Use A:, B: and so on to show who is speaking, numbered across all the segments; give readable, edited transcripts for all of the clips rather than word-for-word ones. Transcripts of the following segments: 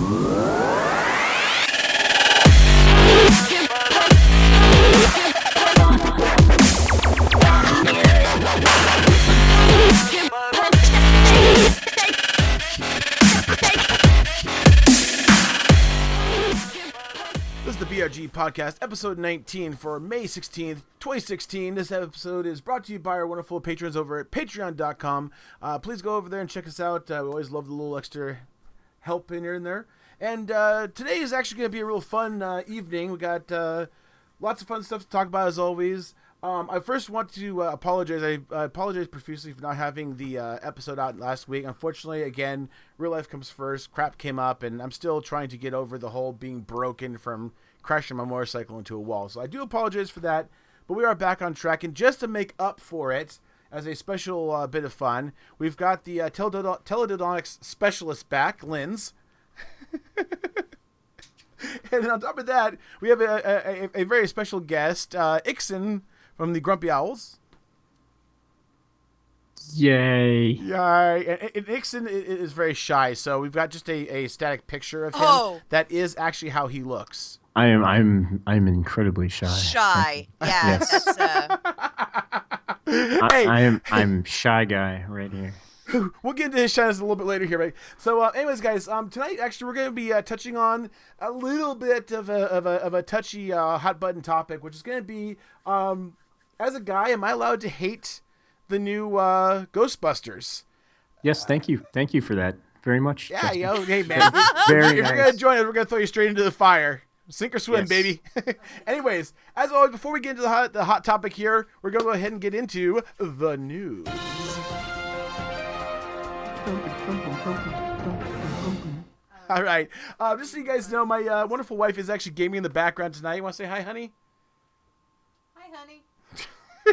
A: This is the BRG Podcast, episode 19 for May 16th, 2016. This episode is brought to you by our wonderful patrons over at patreon.com. Please go over there and check us out. We always love the little extra help in here and there. And today is actually going to be a real fun evening. We got lots of fun stuff to talk about as always. I first want to apologize. I apologize profusely for not having the episode out last week. Unfortunately, again, real life comes first. Crap came up, and I'm still trying to get over the whole being broken from crashing my motorcycle into a wall. So I do apologize for that, but we are back on track. And just to make up for it, as a special bit of fun, we've got the teledildonics specialist back, Linz. And on top of that, we have a very special guest, Ixon, from the Grumpy Owls.
B: Yay.
A: And Ixon is very shy, so we've got just a static picture of him. That is actually how he looks.
B: I'm incredibly shy.
C: Shy. Yeah.
B: Yes.
C: That's
B: I'm shy guy right here.
A: We'll get into his shyness a little bit later here, right? So, anyways, guys, tonight actually we're going to be touching on a little bit of a touchy hot button topic, which is going to be, as a guy, am I allowed to hate the new Ghostbusters?
B: Yes, thank you for that very much.
A: Yeah,
B: Justin.
A: hey man,
B: Very
A: if
B: nice.
A: you're going to join us, we're going to throw you straight into the fire. Sink or swim,
B: Yes.
A: baby. Anyways, as always, before we get into the hot topic here, we're going to go ahead and get into the news. All right. Just so you guys know, my wonderful wife is actually gaming in the background tonight. You want to say hi, honey?
C: Hi, honey.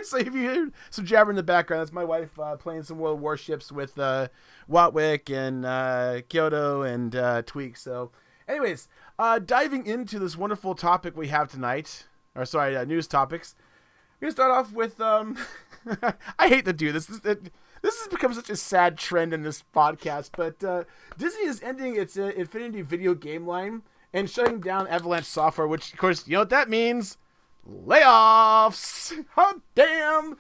A: So if you hear some jabber in the background, that's my wife playing some World Warships with Watwick and Kyoto and Tweak. So anyways, diving into this wonderful topic we have tonight, news topics. We're going to start off with, I hate to do this. This has become such a sad trend in this podcast, but Disney is ending its Infinity video game line and shutting down Avalanche Software, which, of course, you know what that means? Layoffs! Oh, damn!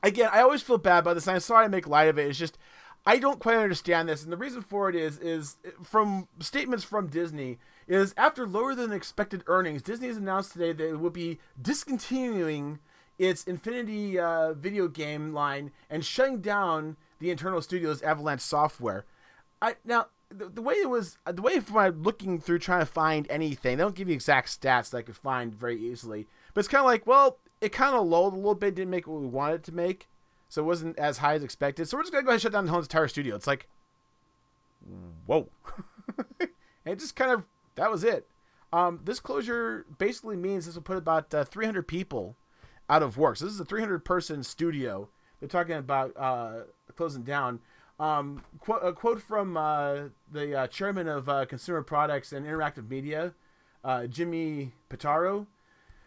A: Again, I always feel bad about this, and I'm sorry I make light of it. It's just, I don't quite understand this, and the reason for it is from statements from Disney, is after lower than expected earnings, Disney has announced today that it will be discontinuing its Infinity video game line and shutting down the internal studio's Avalanche Software. The way from my looking through trying to find anything, they don't give you exact stats that I could find very easily. But it's kind of like, well, it kind of lulled a little bit, didn't make what we wanted it to make, so it wasn't as high as expected. So we're just gonna go ahead and shut down the whole entire studio. It's like, whoa, and it just kind of that was it. This closure basically means this will put about 300 people out of work. So this is a 300-person studio. They're talking about closing down. A quote from the chairman of Consumer Products and Interactive Media, Jimmy Pitaro.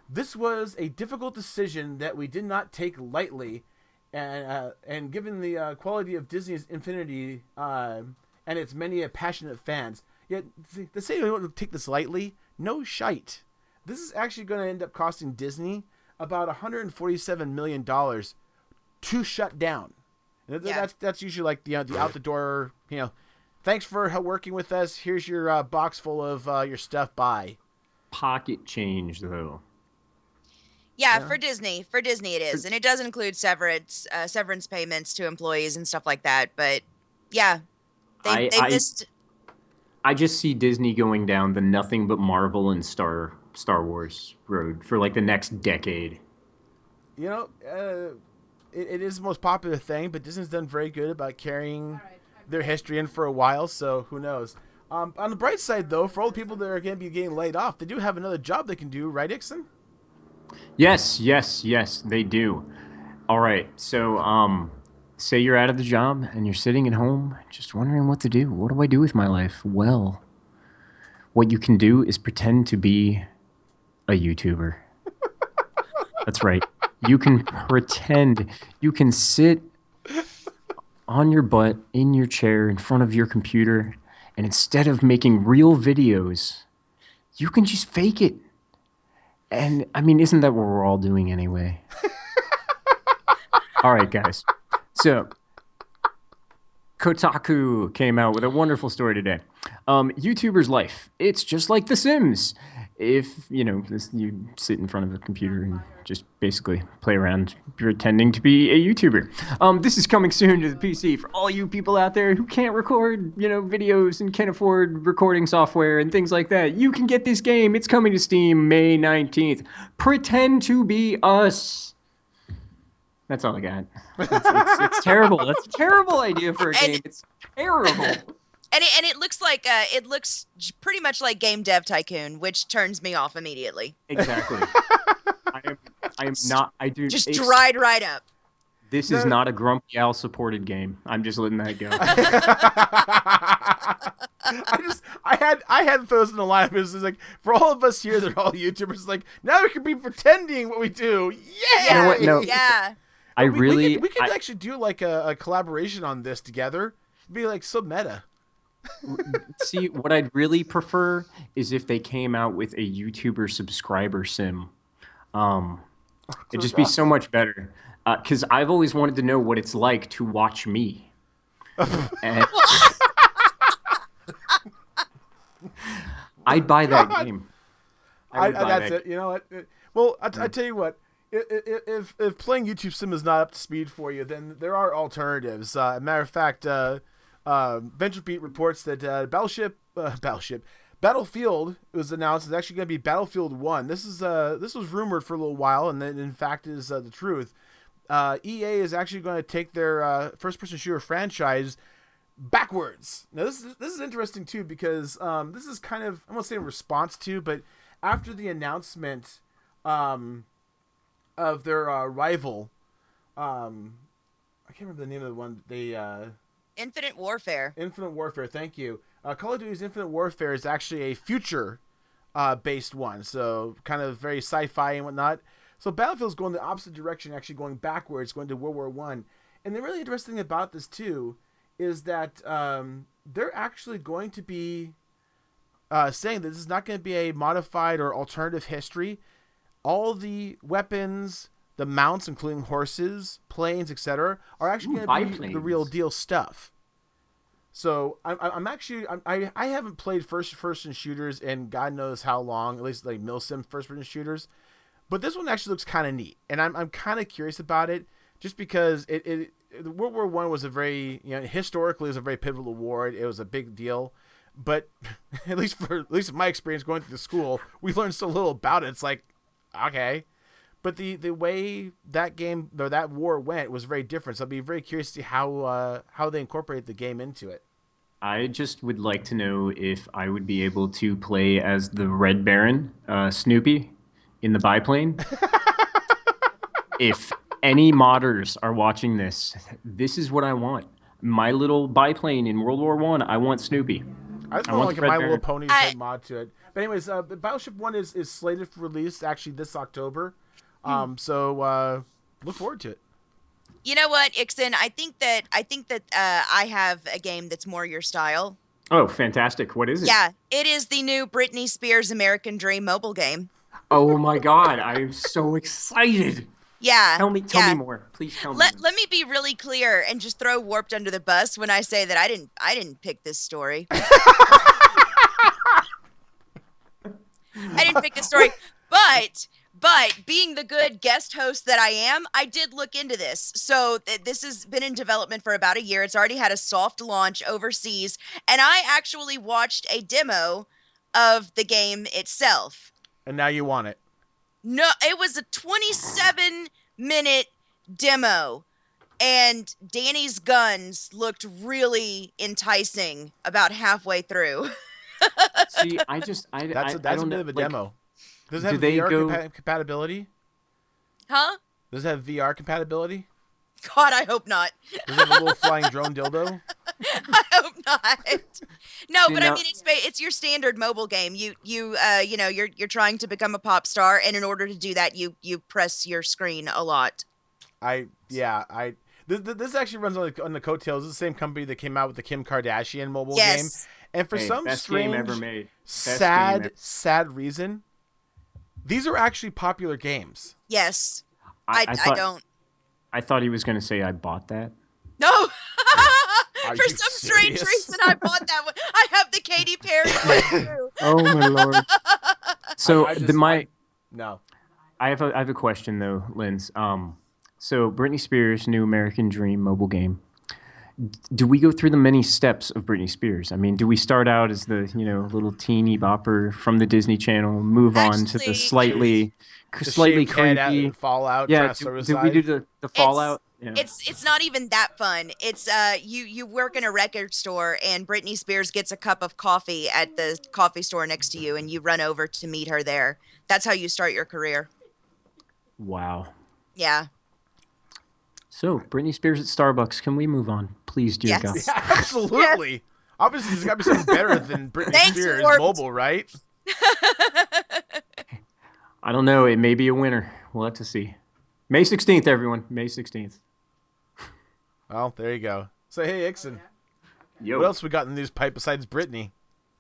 A: This was a difficult decision that we did not take lightly, and given the quality of Disney's Infinity and its many passionate fans. Yet, they say we don't take this lightly. No shite. This is actually going to end up costing Disney about $147 million to shut down.
C: Yeah.
A: That's usually like the out the door, thanks for working with us. Here's your box full of your stuff. Bye.
B: Pocket change though.
C: Yeah, for Disney it is, and it does include severance payments to employees and stuff like that. But yeah, they missed.
B: I just see Disney going down the nothing but Marvel and Star Wars road for like the next decade.
A: It is the most popular thing, but Disney's done very good about carrying their history in for a while, so who knows. On the bright side, though, for all the people that are going to be getting laid off, they do have another job they can do, right, Ixon?
B: Yes, they do. All right, so say you're out of the job and you're sitting at home just wondering what to do. What do I do with my life? Well, what you can do is pretend to be a YouTuber. That's right. You can pretend. You can sit on your butt in your chair in front of your computer And instead of making real videos, you can just fake it. And I mean, isn't that what we're all doing anyway? All right, guys. So Kotaku came out with a wonderful story today. YouTuber's life. It's just like The Sims. If, you sit in front of a computer and just basically play around pretending to be a YouTuber. This is coming soon to the PC for all you people out there who can't record, videos and can't afford recording software and things like that. You can get this game. It's coming to Steam May 19th. Pretend to be us. That's all I got. It's terrible. That's a terrible idea for a game. It's terrible.
C: And it looks like it looks pretty much like Game Dev Tycoon, which turns me off immediately.
B: Exactly. I am not. I do
C: just dried right up.
B: This is not a Grumpy Owl supported game. I'm just letting that go.
A: I had those in the lineup. It's like for all of us here, they're all YouTubers. Like now we can be pretending what we do. Yeah.
B: You know what? No.
C: Yeah.
A: We could actually do like a collaboration on this together. It'd be like so meta.
B: See, what I'd really prefer is if they came out with a YouTuber subscriber sim. It'd just be so much better. Because I've always wanted to know what it's like to watch me. And I'd buy that game.
A: That's it. You know what? Well, I tell you what. If playing YouTube Sim is not up to speed for you, then there are alternatives. Matter of fact, VentureBeat reports that Battlefield was announced is actually going to be Battlefield 1. This was rumored for a little while, and then in fact is the truth. EA is actually going to take their first-person shooter franchise backwards. Now this is interesting too because this is kind of, I won't say in response to, but after the announcement of their rival, I can't remember the name of the one. They
C: Infinite Warfare.
A: Infinite Warfare. Thank you. Call of Duty's Infinite Warfare is actually a future based one, so kind of very sci-fi and whatnot. So Battlefield's going the opposite direction, actually going backwards, going to World War I. And the really interesting thing about this too is that they're actually going to be saying that this is not going to be a modified or alternative history. All the weapons, the mounts, including horses, planes, etc., are actually going to be the real deal stuff. So I haven't played first-person shooters in God knows how long, at least like milsim first-person shooters, but this one actually looks kind of neat, and I'm kind of curious about it, just because World War I was a very, historically it was a very pivotal war. It was a big deal, but at least in my experience going through the school, we learned so little about it. It's like, okay. But the way that game or that war went was very different. So I'd be very curious to see how they incorporate the game into it.
B: I just would like to know if I would be able to play as the Red Baron, Snoopy, in the biplane. If any modders are watching this, this is what I want. My little biplane in World War I want Snoopy.
A: I just want like a My Little Pony mod to it. But anyways, Battleship 1 is slated for release actually this October. So look forward to it.
C: You know what, Ixon? I think that I have a game that's more your style.
B: Oh, fantastic. What is it?
C: Yeah, it is the new Britney Spears American Dream mobile game.
B: Oh my God, I'm so excited.
C: Yeah.
B: Tell me more. Please tell me.
C: Let me be really clear and just throw Warped under the bus when I say that I didn't pick this story. I didn't pick this story, but being the good guest host that I am, I did look into this. So this has been in development for about a year. It's already had a soft launch overseas, and I actually watched a demo of the game itself.
A: And now you want it.
C: No, it was a 27-minute demo, and Danny's guns looked really enticing about halfway through.
B: See,
A: that's
B: I
A: a
B: don't
A: bit of a
B: like,
A: demo. Does it have VR compatibility?
C: Huh?
A: Does it have VR compatibility?
C: God, I hope not.
A: Does it have a little flying drone dildo?
C: I hope not. No, but I mean, it's your standard mobile game. You're trying to become a pop star, and in order to do that, you press your screen a lot.
A: The This actually runs on the coattails. This is the same company that came out with the Kim Kardashian mobile game.
C: Yes.
A: And for some
B: best
A: strange,
B: game ever made.
A: sad reason, these are actually popular games.
C: Yes.
B: I
C: I don't.
B: I thought he was going to say I bought that.
C: No.
A: Are
C: For
A: you
C: some strange
A: serious?
C: reason, I bought that one. I have the Katy Perry one too.
B: Oh my lord. So
A: No.
B: I have a question though, Linz. So Britney Spears' new American Dream mobile game. Do we go through the many steps of Britney Spears? I mean, do we start out as the little teeny bopper from the Disney Channel, move on to the slightly
A: shaved head out
B: creepy
A: and Fallout?
B: Yeah, do we do the Fallout? Yeah.
C: It's not even that fun. It's you work in a record store and Britney Spears gets a cup of coffee at the coffee store next to you and you run over to meet her there. That's how you start your career.
B: Wow.
C: Yeah.
B: So, Britney Spears at Starbucks, can we move on? Please, dear
C: Yes.
B: God.
A: Yeah, absolutely. Yes. Obviously, there's got to be something better than Britney Spears
C: Warped.
A: mobile, right?
B: I don't know. It may be a winner. We'll have to see. May 16th, everyone. May 16th.
A: Well, there you go. So, hey, Ixon.
B: Yo.
A: What else we got in the news pipe besides Britney?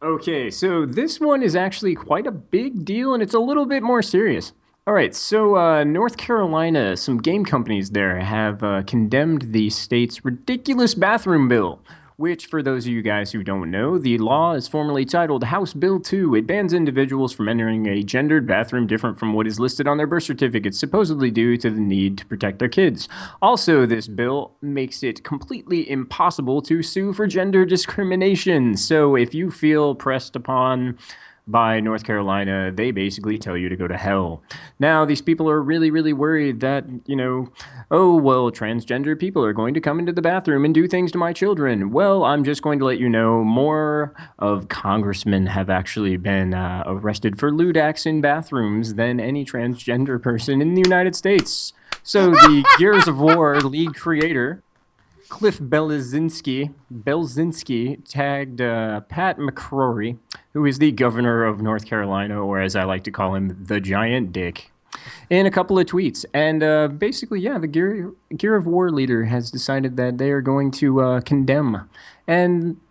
B: Okay, so this one is actually quite a big deal, and it's a little bit more serious. All right, so North Carolina, some game companies there have condemned the state's ridiculous bathroom bill, which, for those of you guys who don't know, the law is formally titled House Bill 2. It bans individuals from entering a gendered bathroom different from what is listed on their birth certificate, supposedly due to the need to protect their kids. Also, this bill makes it completely impossible to sue for gender discrimination. So if you feel pressed upon by North Carolina, they basically tell you to go to hell. Now, these people are really, really worried that, oh, well, transgender people are going to come into the bathroom and do things to my children. Well, I'm just going to let you know more of congressmen have actually been arrested for lewd acts in bathrooms than any transgender person in the United States. So the Gears of War league creator, Cliff Belzinski tagged Pat McCrory, who is the governor of North Carolina, or as I like to call him, the Giant Dick, in a couple of tweets. And basically, yeah, the Gear of War leader has decided that they are going to condemn. And,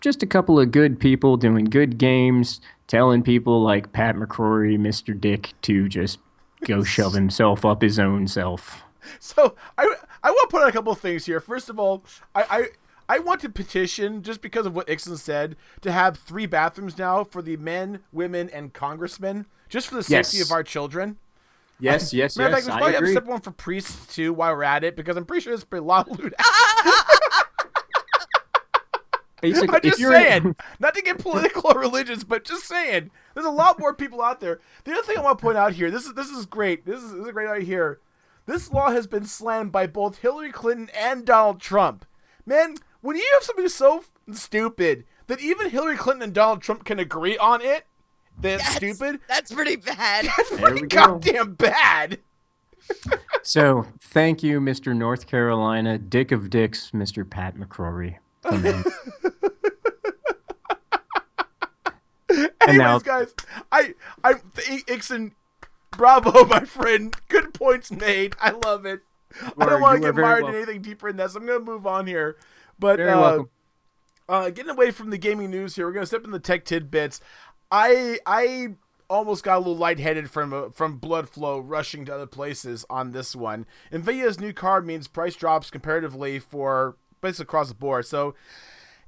B: just a couple of good people doing good games, telling people like Pat McCrory, Mr. Dick, to just go shove himself up his own self.
A: So I want to put out a couple of things here. First of all, I want to petition, just because of what Ixon said, to have 3 bathrooms now for the men, women, and congressmen, just for the safety of our children.
B: Yes.
A: Matter of fact, we should probably have a separate one for priests too while we're at it, because I'm pretty sure there's a lot of lewd. I'm just saying, not to get political or religious, but just saying, there's a lot more people out there. The other thing I want to point out here, this is great. This is a great idea here. This law has been slammed by both Hillary Clinton and Donald Trump. Man, when you have something so stupid that even Hillary Clinton and Donald Trump can agree on it, that's stupid.
C: That's pretty bad.
A: That's pretty goddamn bad.
B: So, thank you, Mr. North Carolina, Dick of Dicks, Mr. Pat McCrory.
A: Anyways, guys, Ixon, bravo, my friend. Good points made. I love it. I don't want to get mired in anything deeper in this. I'm going to move on here. But getting away from the gaming news here, we're going to step in the tech tidbits. I almost got a little lightheaded from blood flow rushing to other places on this one. NVIDIA's new card means price drops comparatively for basically across the board. So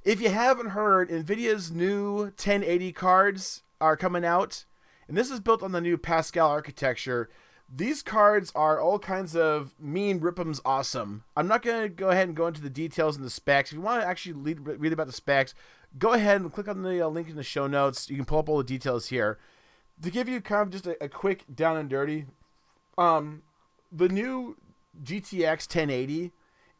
A: if you haven't heard, NVIDIA's new 1080 cards are coming out. And this is built on the new Pascal architecture. These cards are all kinds of mean rip'ems awesome. I'm not going to go ahead and go into the details and the specs. If you want to actually read about the specs, go ahead and click on the link in the show notes. You can pull up all the details here. To give you kind of just a quick down and dirty, the new GTX 1080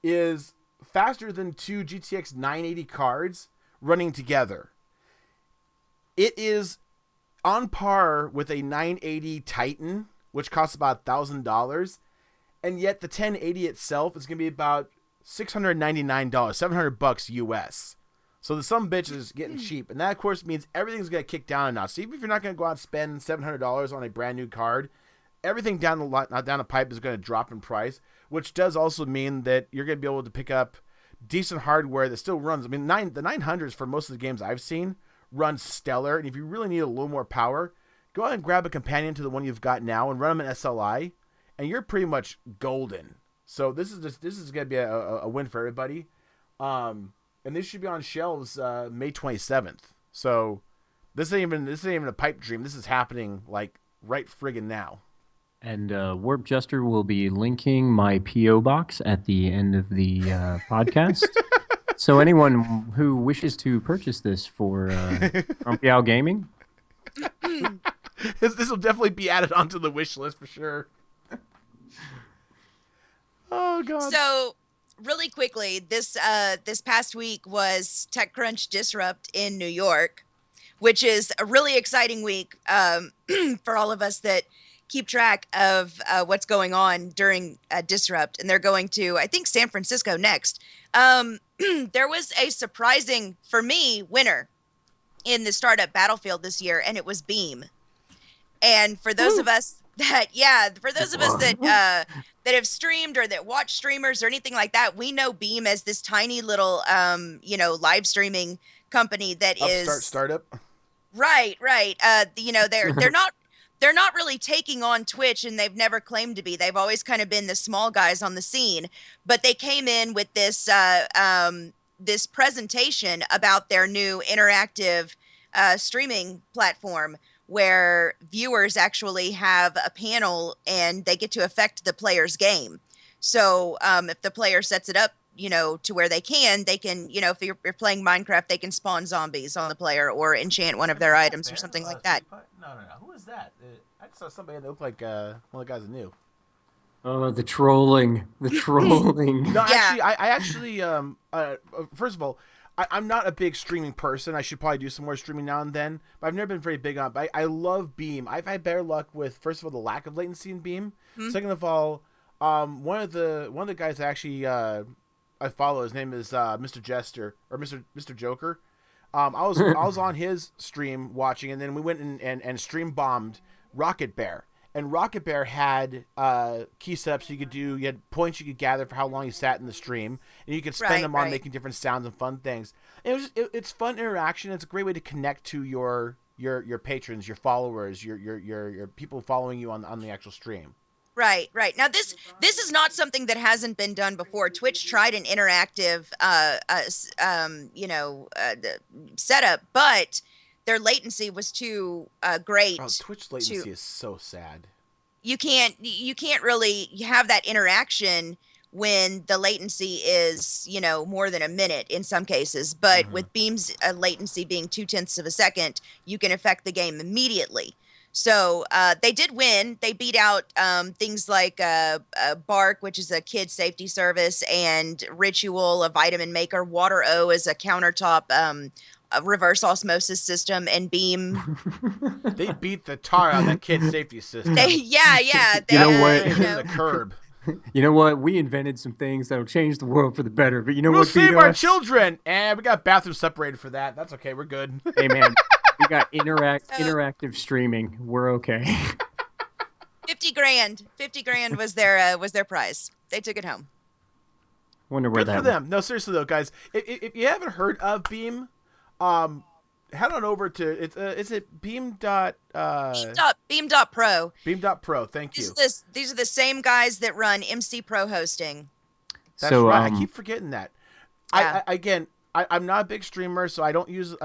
A: is faster than 2 GTX 980 cards running together. It is on par with a 980 Titan, which costs about $1,000, and yet the 1080 itself is going to be about $699, $700 US. So the some bitch is getting cheap, and that of course means everything's going to kick down a notch. So even if you're not going to go out and spend $700 on a brand new card, everything down the pipe is going to drop in price, which does also mean that you're going to be able to pick up decent hardware that still runs. I mean, the 900s for most of the games I've seen run stellar. And if you really need a little more power, go ahead and grab a companion to the one you've got now and run them in SLI, and you're pretty much golden. So this is going to be a win for everybody. And this should be on shelves May 27th. So this ain't even a pipe dream. This is happening like right friggin' now.
B: And Warp Jester will be linking my P.O. box at the end of the podcast. So anyone who wishes to purchase this for Grumpy Owl Gaming,
A: this will definitely be added onto the wish list for sure. Oh god.
C: So really quickly, this past week was TechCrunch Disrupt in New York, which is a really exciting week for all of us that keep track of what's going on during Disrupt. And they're going to, I think, San Francisco next. There was a surprising, for me, winner in the startup battlefield this year, and it was Beam. And for those of us that, that have streamed or that watch streamers or anything like that, we know Beam as this tiny little, live streaming company that
A: Upstart startup.
C: Right. They're not really taking on Twitch, and they've never claimed to be. They've always kind of been the small guys on the scene, but they came in with this this presentation about their new interactive streaming platform where viewers actually have a panel and they get to affect the player's game. So if the player sets it up, to where they can, if you're playing Minecraft, they can spawn zombies on the player or enchant one of their items or something like that.
A: No. Who is that? I saw somebody that looked like one of the guys I knew.
B: Oh, the trolling.
A: No,
C: Yeah.
A: actually, first of all, I'm not a big streaming person. I should probably do some more streaming now and then, but I've never been very big on it. I love Beam. I've had better luck with, first of all, the lack of latency in Beam. Mm-hmm. Second of all, one of the guys that actually I follow, his name is Mr. Jester or Mr. Joker. I was on his stream watching, and then we went and stream bombed Rocket Bear. And Rocket Bear had key setups you had points you could gather for how long you sat in the stream, and you could spend them on making different sounds and fun things. And it's fun interaction. It's a great way to connect to your patrons, your followers, your people following you on the actual stream.
C: Right. Now this is not something that hasn't been done before. Twitch tried an interactive setup, but their latency was too great.
A: Oh, Twitch latency is so sad.
C: You can't really have that interaction when the latency is, more than a minute in some cases. But with Beam's latency being 0.2 of a second, you can affect the game immediately. So they did win. They beat out things like Bark, which is a kid safety service, and Ritual, a vitamin maker. Water O is a countertop a reverse osmosis system, and Beam.
A: They beat the tar out of that kid safety system.
C: Yeah.
B: You know what?
A: The curb.
B: You know what? We invented some things that'll change the world for the better. But
A: we'll save our children, and we got bathrooms separated for that. That's okay. We're good.
B: Hey man, we got interactive streaming. We're okay.
C: $50,000 was their prize. They took it home.
B: Wonder where
A: good for them. No, seriously though, guys, if you haven't heard of Beam, head on over to is it Beam dot
C: Beam.pro.
A: Beam.pro. Thank you.
C: These are the same guys that run MC Pro Hosting.
A: That's right. I keep forgetting that. Yeah. I'm not a big streamer, so I don't use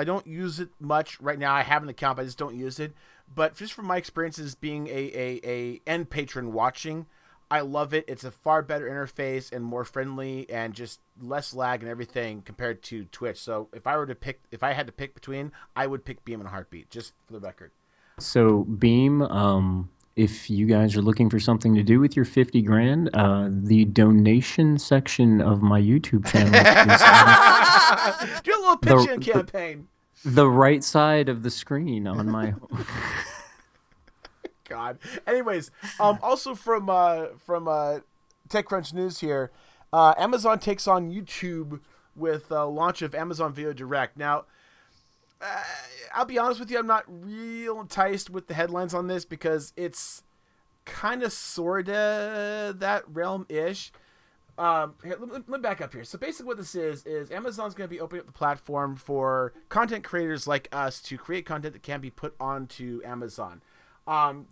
A: it much right now. I have an account, but I just don't use it. But just from my experiences being a end patron watching, I love it. It's a far better interface and more friendly and just less lag and everything compared to Twitch. So if I had to pick between, I would pick Beam in a heartbeat, just for the record.
B: So Beam, if you guys are looking for something to do with your $50,000, the donation section of my YouTube channel is
A: do a little pitching campaign.
B: The right side of the screen on my
A: God. Anyways, also from TechCrunch News here, Amazon takes on YouTube with launch of Amazon Video Direct. Now, I'll be honest with you, I'm not real enticed with the headlines on this because it's kind of, sorta that realm-ish. Here, let me back up here. So basically what this is Amazon's going to be opening up the platform for content creators like us to create content that can be put onto Amazon.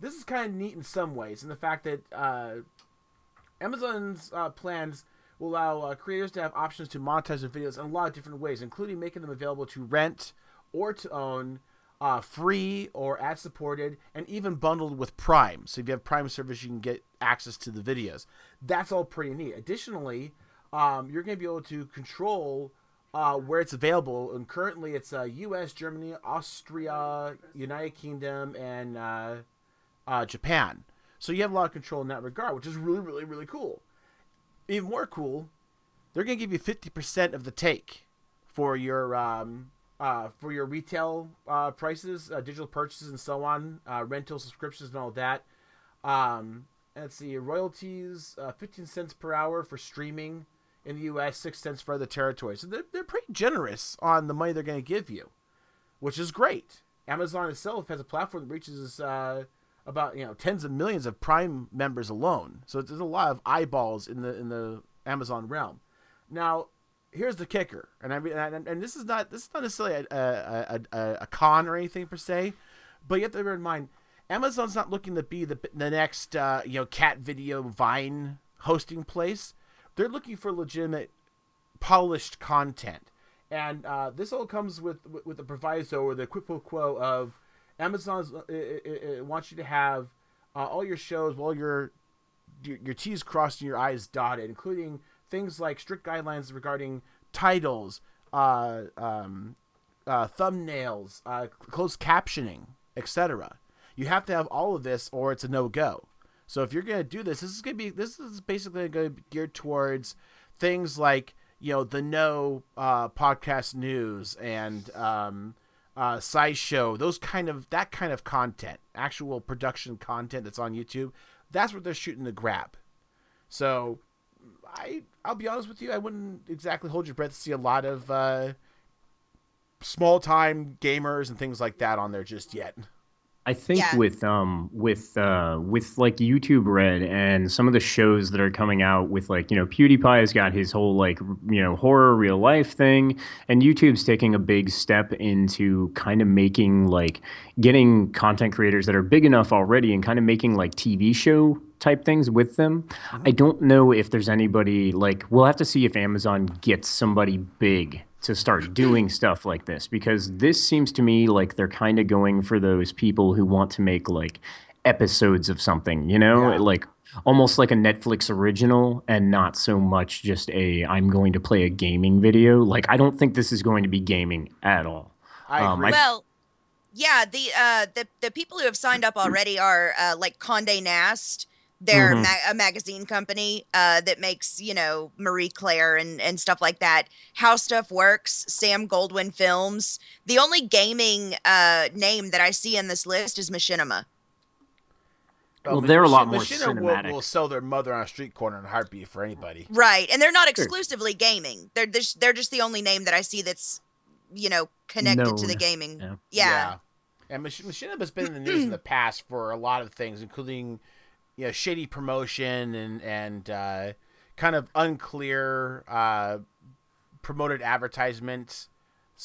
A: This is kind of neat in some ways, in the fact that Amazon's plans will allow creators to have options to monetize their videos in a lot of different ways, including making them available to rent or to own, free or ad-supported, and even bundled with Prime. So if you have Prime service, you can get access to the videos. That's all pretty neat. Additionally, you're going to be able to control where it's available. And currently, it's U.S., Germany, Austria, United Kingdom, and Japan. So you have a lot of control in that regard, which is really, really, really cool. Even more cool, they're going to give you 50% of the take for your retail prices, digital purchases, and so on, rental subscriptions and all that. Let's see, royalties, 15 cents per hour for streaming in the U.S., 6 cents for other territories. So they're pretty generous on the money they're going to give you, which is great. Amazon itself has a platform that reaches about tens of millions of Prime members alone. So there's a lot of eyeballs in the Amazon realm. Now, here's the kicker, and this is not necessarily a con or anything per se, but you have to bear in mind, Amazon's not looking to be the next cat video Vine hosting place. They're looking for legitimate, polished content, and this all comes with the proviso or the quid pro quo of Amazon wants you to have all your shows, all your T's crossed and your I's dotted, including things like strict guidelines regarding titles, thumbnails, closed captioning, etc. You have to have all of this, or it's a no-go. So if you're going to do this, this is basically going to be geared towards things like the podcast news and SciShow, that kind of content, actual production content that's on YouTube. That's what they're shooting to grab. So I'll be honest with you, I wouldn't exactly hold your breath to see a lot of small-time gamers and things like that on there just yet.
B: I think with like YouTube Red and some of the shows that are coming out with PewDiePie has got his whole horror real life thing, and YouTube's taking a big step into kind of making getting content creators that are big enough already and kind of making TV show type things with them. Mm-hmm. I don't know if there's anybody we'll have to see if Amazon gets somebody big to start doing stuff like this, because this seems to me like they're kind of going for those people who want to make episodes of something, almost like a Netflix original, and not so much just I'm going to play a gaming video. I don't think this is going to be gaming at all.
A: I agree.
C: The people who have signed up already are Condé Nast. They're a magazine company that makes, Marie Claire and stuff like that. How Stuff Works, Sam Goldwyn Films. The only gaming name that I see in this list is Machinima.
B: Well, they're a lot more cinematic.
A: Will sell their mother on a street corner in a heartbeat for anybody.
C: Right, and they're not exclusively gaming. They're just the only name that I see that's, connected to the gaming. Yeah.
A: And Machinima's been in the news in the past for a lot of things, including shady promotion and kind of unclear promoted advertisement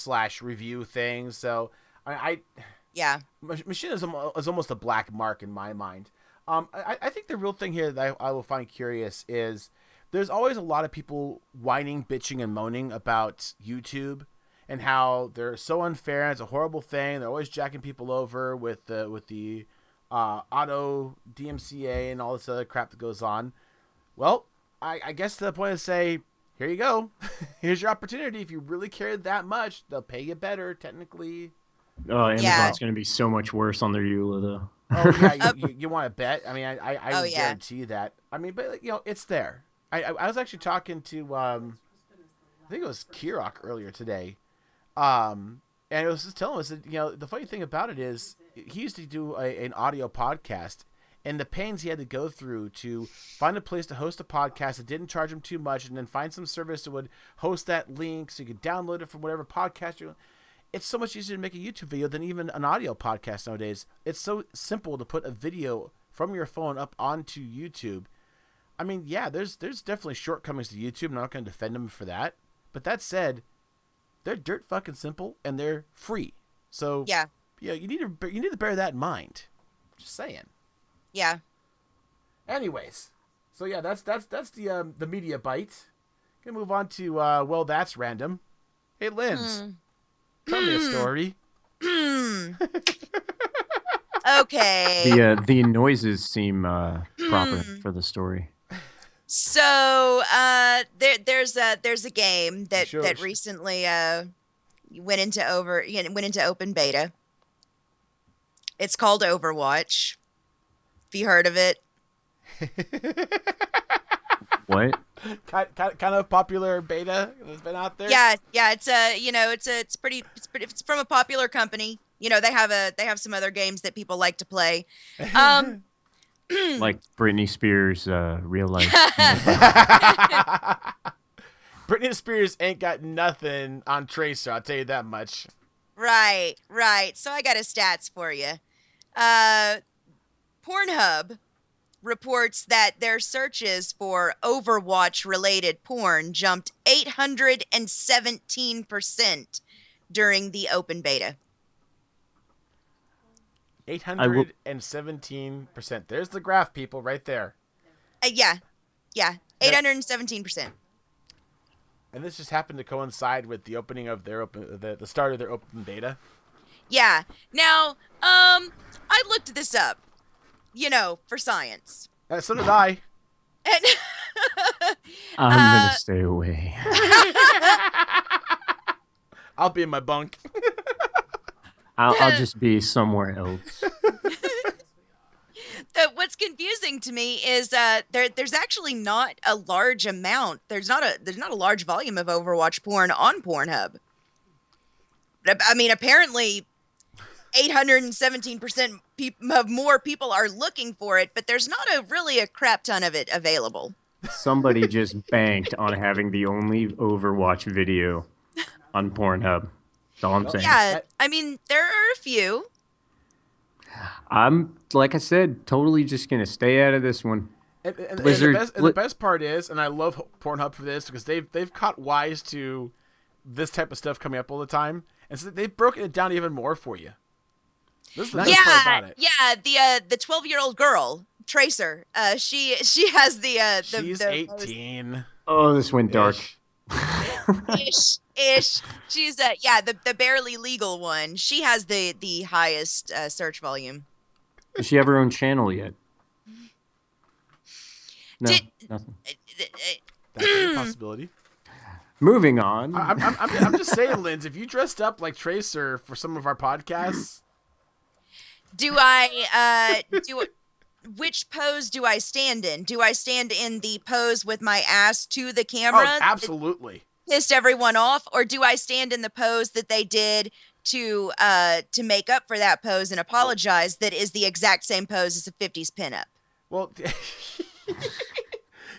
A: / review things. So Machinima is almost a black mark in my mind. I think the real thing here that I will find curious is there's always a lot of people whining, bitching, and moaning about YouTube and how they're so unfair and it's a horrible thing. They're always jacking people over with the auto DMCA and all this other crap that goes on. Well, I guess to the point of say, here you go. Here's your opportunity. If you really care that much, they'll pay you better, technically.
B: Oh, Amazon's going to be so much worse on their EULA, though.
A: Oh, yeah, you want to bet? I mean, I would guarantee that. I mean, but, it's there. I was actually talking to, I think it was Kirok earlier today, and I was just telling us that, the funny thing about it is he used to do an audio podcast, and the pains he had to go through to find a place to host a podcast that didn't charge him too much, and then find some service that would host that link so you could download it from whatever podcast you're. It's so much easier to make a YouTube video than even an audio podcast nowadays. It's so simple to put a video from your phone up onto YouTube. I mean, yeah, there's definitely shortcomings to YouTube. I'm not going to defend them for that. But that said, they're dirt fucking simple and they're free. So yeah, you need to bear that in mind. Just saying.
C: Yeah.
A: Anyways, so yeah, that's the media bite. Gonna move on to well, that's random. Hey, Linz, tell me a story.
C: Okay.
B: The noises seem proper for the story.
C: So there's a game that recently went into open beta. It's called Overwatch. Have you heard of it?
B: What?
A: Kind of popular beta that's been out there.
C: Yeah. It's from a popular company. You know, they have some other games that people like to play.
B: Like Britney Spears' real life.
A: Britney Spears ain't got nothing on Tracer, I'll tell you that much.
C: Right. So I got a stats for you. Pornhub reports that their searches for Overwatch-related porn jumped 817% during the open beta.
A: 817%. There's the graph, people, right there.
C: Yeah, 817%.
A: And this just happened to coincide with the opening of their the start of their open beta.
C: Yeah. Now, I looked this up, for science.
A: So did I.
C: And
B: I'm gonna stay away.
A: I'll be in my bunk.
B: I'll just be somewhere else.
C: What's confusing to me is there's actually not a large amount. There's not a large volume of Overwatch porn on Pornhub. I mean, apparently 817% of more people are looking for it, but there's not really a crap ton of it available.
B: Somebody just banked on having the only Overwatch video on Pornhub. That's all I'm saying.
C: Yeah, I mean, there are a few.
B: I'm, like I said, totally just going to stay out of this one.
A: And the best part is, and I love Pornhub for this, because they've caught wise to this type of stuff coming up all the time, and so they've broken it down even more for you. This is the best part about it.
C: Yeah, the 12-year-old girl, Tracer, she has the
A: she's 18.
B: Oh, this went dark.
C: Ish. She's the barely legal one. She has the highest search volume.
B: Does she have her own channel yet? No, nothing.
A: That's a possibility.
B: Moving on.
A: I'm just saying, Linz, if you dressed up like Tracer for some of our podcasts,
C: which pose do I stand in? Do I stand in the pose with my ass to the camera?
A: Oh, absolutely.
C: Pissed everyone off, or do I stand in the pose that they did to make up for that pose and apologize? That is the exact same pose as a 50s pinup.
A: Well,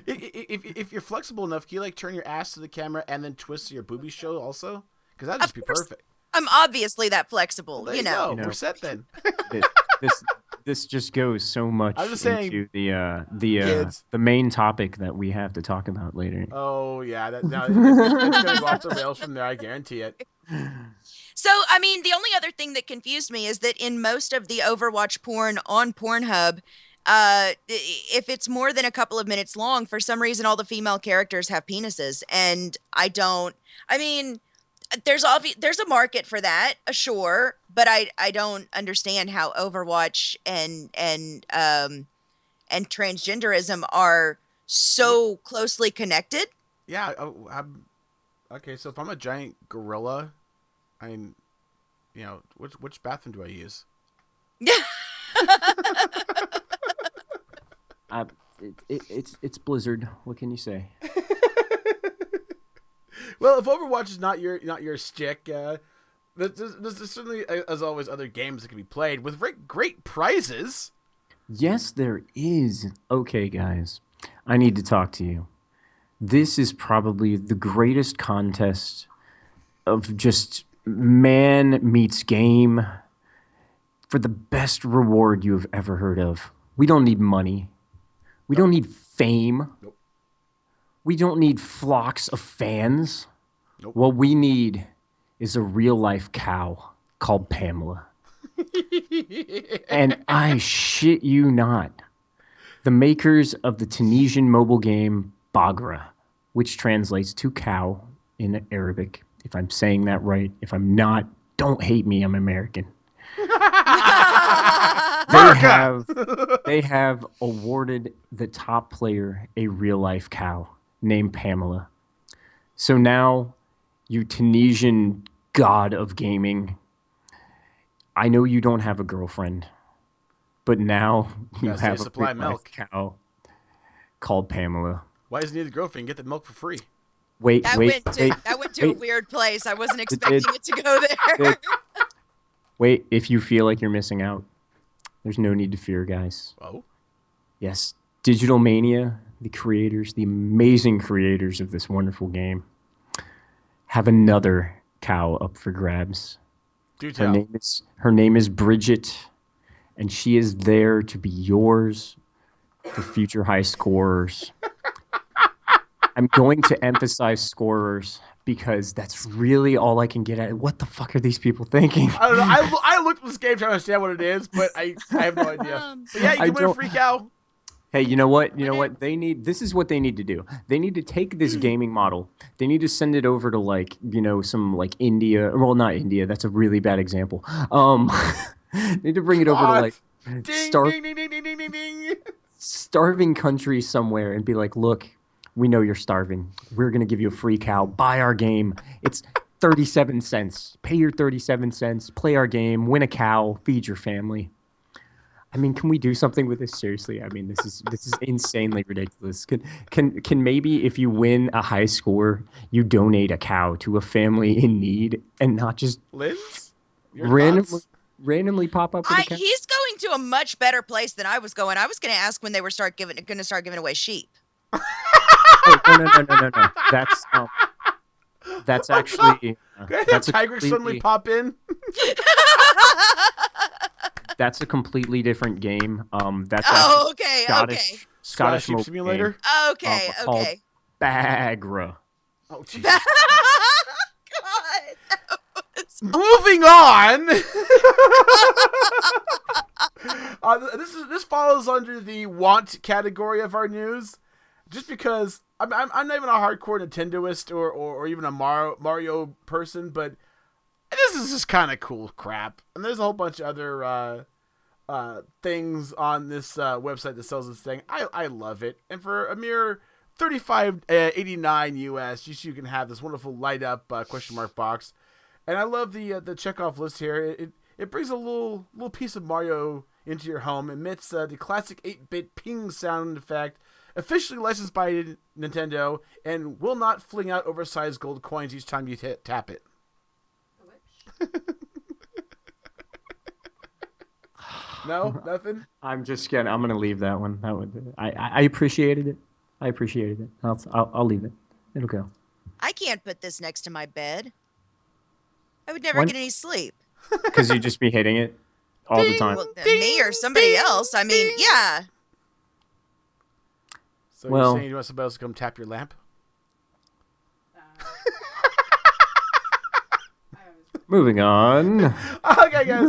A: if you're flexible enough, can you turn your ass to the camera and then twist your boobies show also? Because that'd just be perfect.
C: I'm obviously that flexible.
A: Well, you know. We're set then.
B: This just goes so much
A: I'm just saying,
B: into the main topic that we have to talk about later.
A: Oh yeah, it's gonna go off the rails from there. I guarantee it.
C: So, I mean, the only other thing that confused me is that in most of the Overwatch porn on Pornhub, if it's more than a couple of minutes long, for some reason, all the female characters have penises, and there's a market for that, sure, but I don't understand how Overwatch and transgenderism are so closely connected.
A: Yeah, okay. So if I'm a giant gorilla, which bathroom do I use?
B: It's Blizzard. What can you say?
A: Well, if Overwatch is not your stick, there's certainly, as always, other games that can be played with great prizes.
B: Yes, there is. Okay, guys, I need to talk to you. This is probably the greatest contest of just man meets game for the best reward you have ever heard of. We don't need money. We don't need fame.
A: Nope.
B: We don't need flocks of fans.
A: Nope.
B: What we need is a real-life cow called Pamela. And I shit you not. The makers of the Tunisian mobile game Bagra, which translates to cow in Arabic, if I'm saying that right. If I'm not, don't hate me, I'm American. They have awarded the top player a real-life cow named Pamela. So now, you Tunisian god of gaming, I know you don't have a girlfriend, but now you have a real-life cow called Pamela.
A: Why does he need a girlfriend? Get the milk for free.
C: That went to a weird place. I wasn't expecting it to go there.
B: Wait, if you feel like you're missing out, there's no need to fear, guys.
A: Oh?
B: Yes, Digital Mania, the creators, the amazing creators of this wonderful game, have another cow up for grabs.
A: Do tell.
B: Her name is Bridget, and she is there to be yours for future high scorers. I'm going to emphasize scorers because that's really all I can get at. What the fuck are these people thinking?
A: I don't know. I looked at this game trying to understand what it is, but I have no idea. But yeah, you can win a free cow.
B: Hey, you know what? This is what they need to do. They need to take this gaming model. They need to send it over to some India. Well, not India. That's a really bad example. Need to bring it over to starving country somewhere and be like, look, we know you're starving. We're going to give you a free cow. Buy our game. It's 37 cents. Pay your 37 cents. Play our game. Win a cow. Feed your family. I mean, can we do something with this? Seriously, I mean, this is insanely ridiculous. Can maybe if you win a high score, you donate a cow to a family in need and not just
A: Liz?
B: randomly pop up with a cow?
C: He's going to a much better place than I was going. I was going to ask when they were going to start giving away sheep.
B: No. That's actually.
A: That's Tigers suddenly pop in.
B: That's a completely different game. That's Scottish
A: Sheep Simulator.
C: Game, okay.
B: Bagra.
A: Oh, jeez.
C: God.
A: Moving on. This follows under the want category of our news, just because I'm not even a hardcore Nintendoist or even a Mario person, but this is just kind of cool crap. And there's a whole bunch of other things on this website that sells this thing. I love it, and for a mere $35.89 US, you can have this wonderful light up question mark box. And I love the checkoff list here. It brings a little piece of Mario into your home, emits the classic 8-bit ping sound effect, officially licensed by Nintendo, and will not fling out oversized gold coins each time you tap it. No, nothing.
B: I'm just kidding. I'm gonna leave that one. I appreciated it. I'll leave it. It'll go.
C: I can't put this next to my bed. I would never get any sleep.
B: Because you'd just be hitting it all the time.
C: Well, me or somebody else. I mean, yeah.
A: So you're saying you want somebody else to come tap your lamp?
B: Moving on.
A: Okay, guys.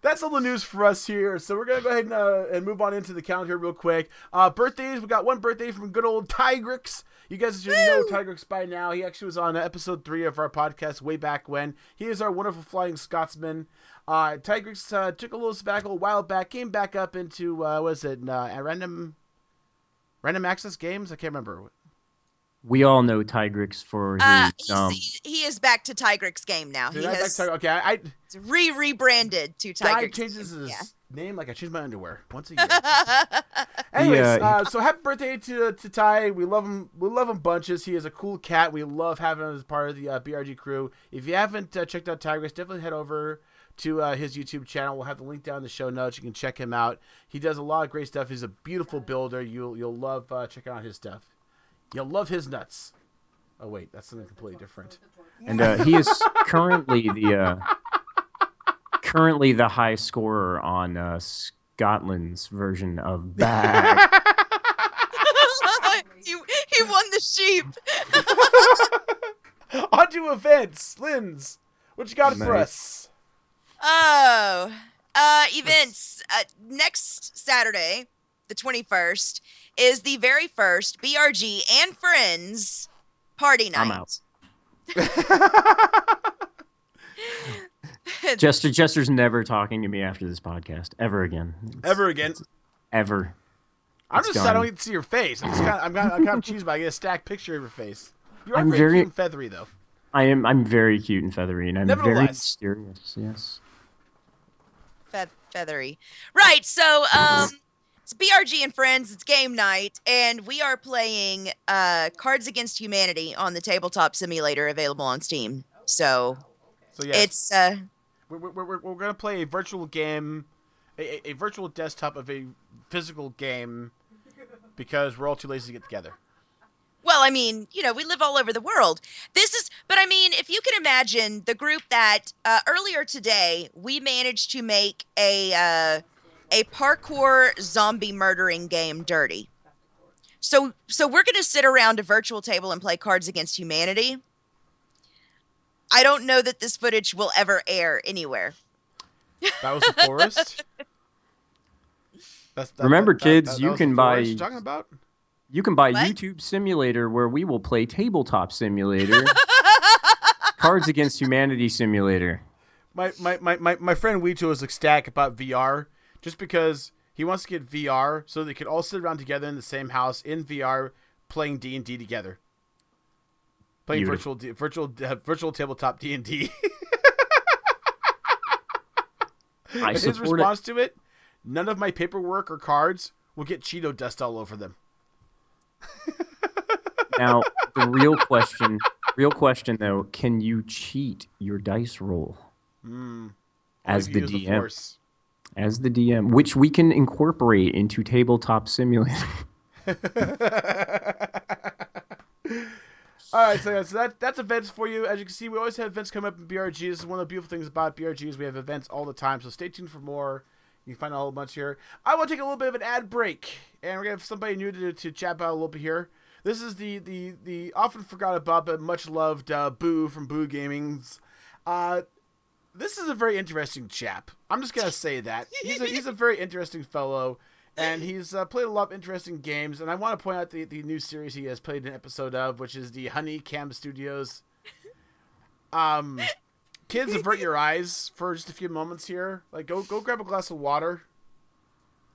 A: That's all the news for us here. So we're going to go ahead and move on into the calendar real quick. Birthdays. We got one birthday from good old Tigrix. You guys should know Tigrix by now. He actually was on episode 3 of our podcast way back when. He is our wonderful Flying Scotsman. Tigrix took a little sabbatical a while back, came back up into, random access games? I can't remember.
B: We all know Tigrix for his...
C: he is back to Tigrix game now. He has
A: I
C: rebranded to Tigrix.
A: Guy changes his name like I change my underwear once a year. Anyways, so happy birthday to Ty. We love him. We love him bunches. He is a cool cat. We love having him as part of the BRG crew. If you haven't checked out Tigrix, definitely head over to his YouTube channel. We'll have the link down in the show notes. You can check him out. He does a lot of great stuff. He's a beautiful builder. You'll love checking out his stuff. You'll love his nuts. Oh wait, that's something completely different.
B: And he is currently the high scorer on Scotland's version of back.
C: he won the sheep.
A: On to events. Linz, what you got for us?
C: Oh, events. Next Saturday, the 21st, is the very first BRG and Friends party night.
B: I'm out. Jester's never talking to me after this podcast ever again.
A: Ever again?
B: Ever.
A: I'm just sad I don't get to see your face. I'm kind of cheesed by I get a stacked picture of your face. You are very cute and feathery, though.
B: I'm very cute and feathery, and I'm very mysterious. Yes.
C: Feathery. Right. So, it's BRG and Friends. It's game night, and we are playing Cards Against Humanity on the tabletop simulator available on Steam. So yes. It's
A: we're gonna play a virtual game, a virtual desktop of a physical game, because we're all too lazy to get together.
C: Well, I mean, we live all over the world. But I mean, if you can imagine the group that earlier today we managed to make a parkour zombie murdering game dirty. So we're going to sit around a virtual table and play Cards Against Humanity. I don't know that this footage will ever air anywhere.
A: That was the forest.
B: Remember, kids, you can buy.
A: You're talking about?
B: You can buy YouTube Simulator, where we will play Tabletop Simulator, Cards Against Humanity Simulator.
A: My friend Weecho is ecstatic about VR, just because he wants to get VR so they could all sit around together in the same house in VR, playing D&D together, playing virtual tabletop D&D. His response to it: none of my paperwork or cards will get Cheeto dust all over them.
B: Now, the real question though, can you cheat your dice roll as the DM? As the DM, which we can incorporate into Tabletop Simulator.
A: All right, so that's events for you. As you can see, we always have events coming up in BRG. This is one of the beautiful things about BRG is we have events all the time. So stay tuned for more. You can find a whole bunch here. I want to take a little bit of an ad break, and we're gonna have somebody new to chat about a little bit here. This is the often forgot about but much loved Boo from Boo Gaming's. This is a very interesting chap. I'm just gonna say that he's a very interesting fellow, and he's played a lot of interesting games. And I want to point out the new series he has played an episode of, which is the Honey Cam Studios. Kids, avert your eyes for just a few moments here. Like, go grab a glass of water.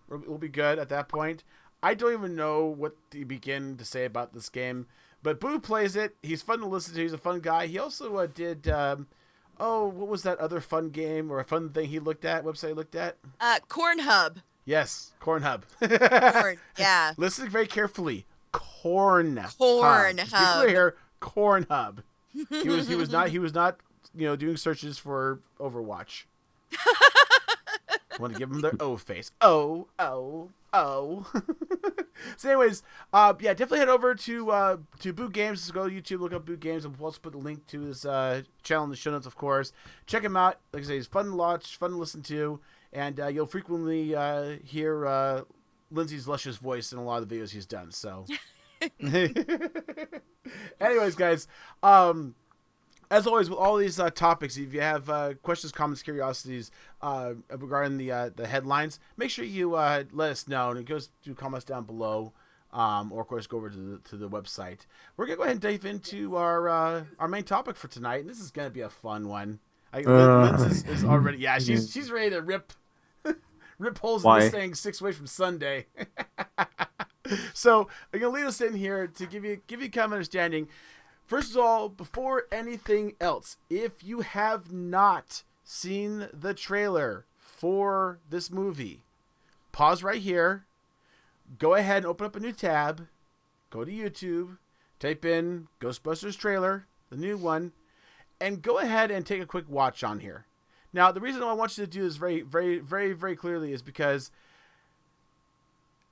A: We'll be good at that point. I don't even know what to begin to say about this game, but Boo plays it. He's fun to listen to. He's a fun guy. He also did, what was that other fun game or a fun thing website he looked at?
C: Cornhub.
A: Yes, Cornhub.
C: Corn, yeah.
A: Listen very carefully. Cornhub.
C: Cornhub.
A: Here, Cornhub. He was not doing searches for Overwatch. I want to give him the O face. Oh. So anyways, definitely head over to Boo Games. Just go to YouTube, look up Boo Games, and we'll also put the link to his channel in the show notes, of course. Check him out. Like I say, he's fun to watch, fun to listen to, and you'll frequently hear Lindsay's luscious voice in a lot of the videos he's done. So, anyways, guys, as always, with all these topics, if you have questions, comments, curiosities regarding the headlines, make sure you let us know, and it goes to comments down below, or of course go over to the website. We're gonna go ahead and dive into our main topic for tonight, and this is gonna be a fun one. Linz is already she's ready to rip holes in this thing 6 ways from Sunday. So I'm gonna lead us in here to give you kind of understanding. First of all, before anything else, if you have not seen the trailer for this movie, pause right here, go ahead and open up a new tab, go to YouTube, type in Ghostbusters trailer, the new one, and go ahead and take a quick watch on here. Now, the reason I want you to do this very, very, very, very clearly is because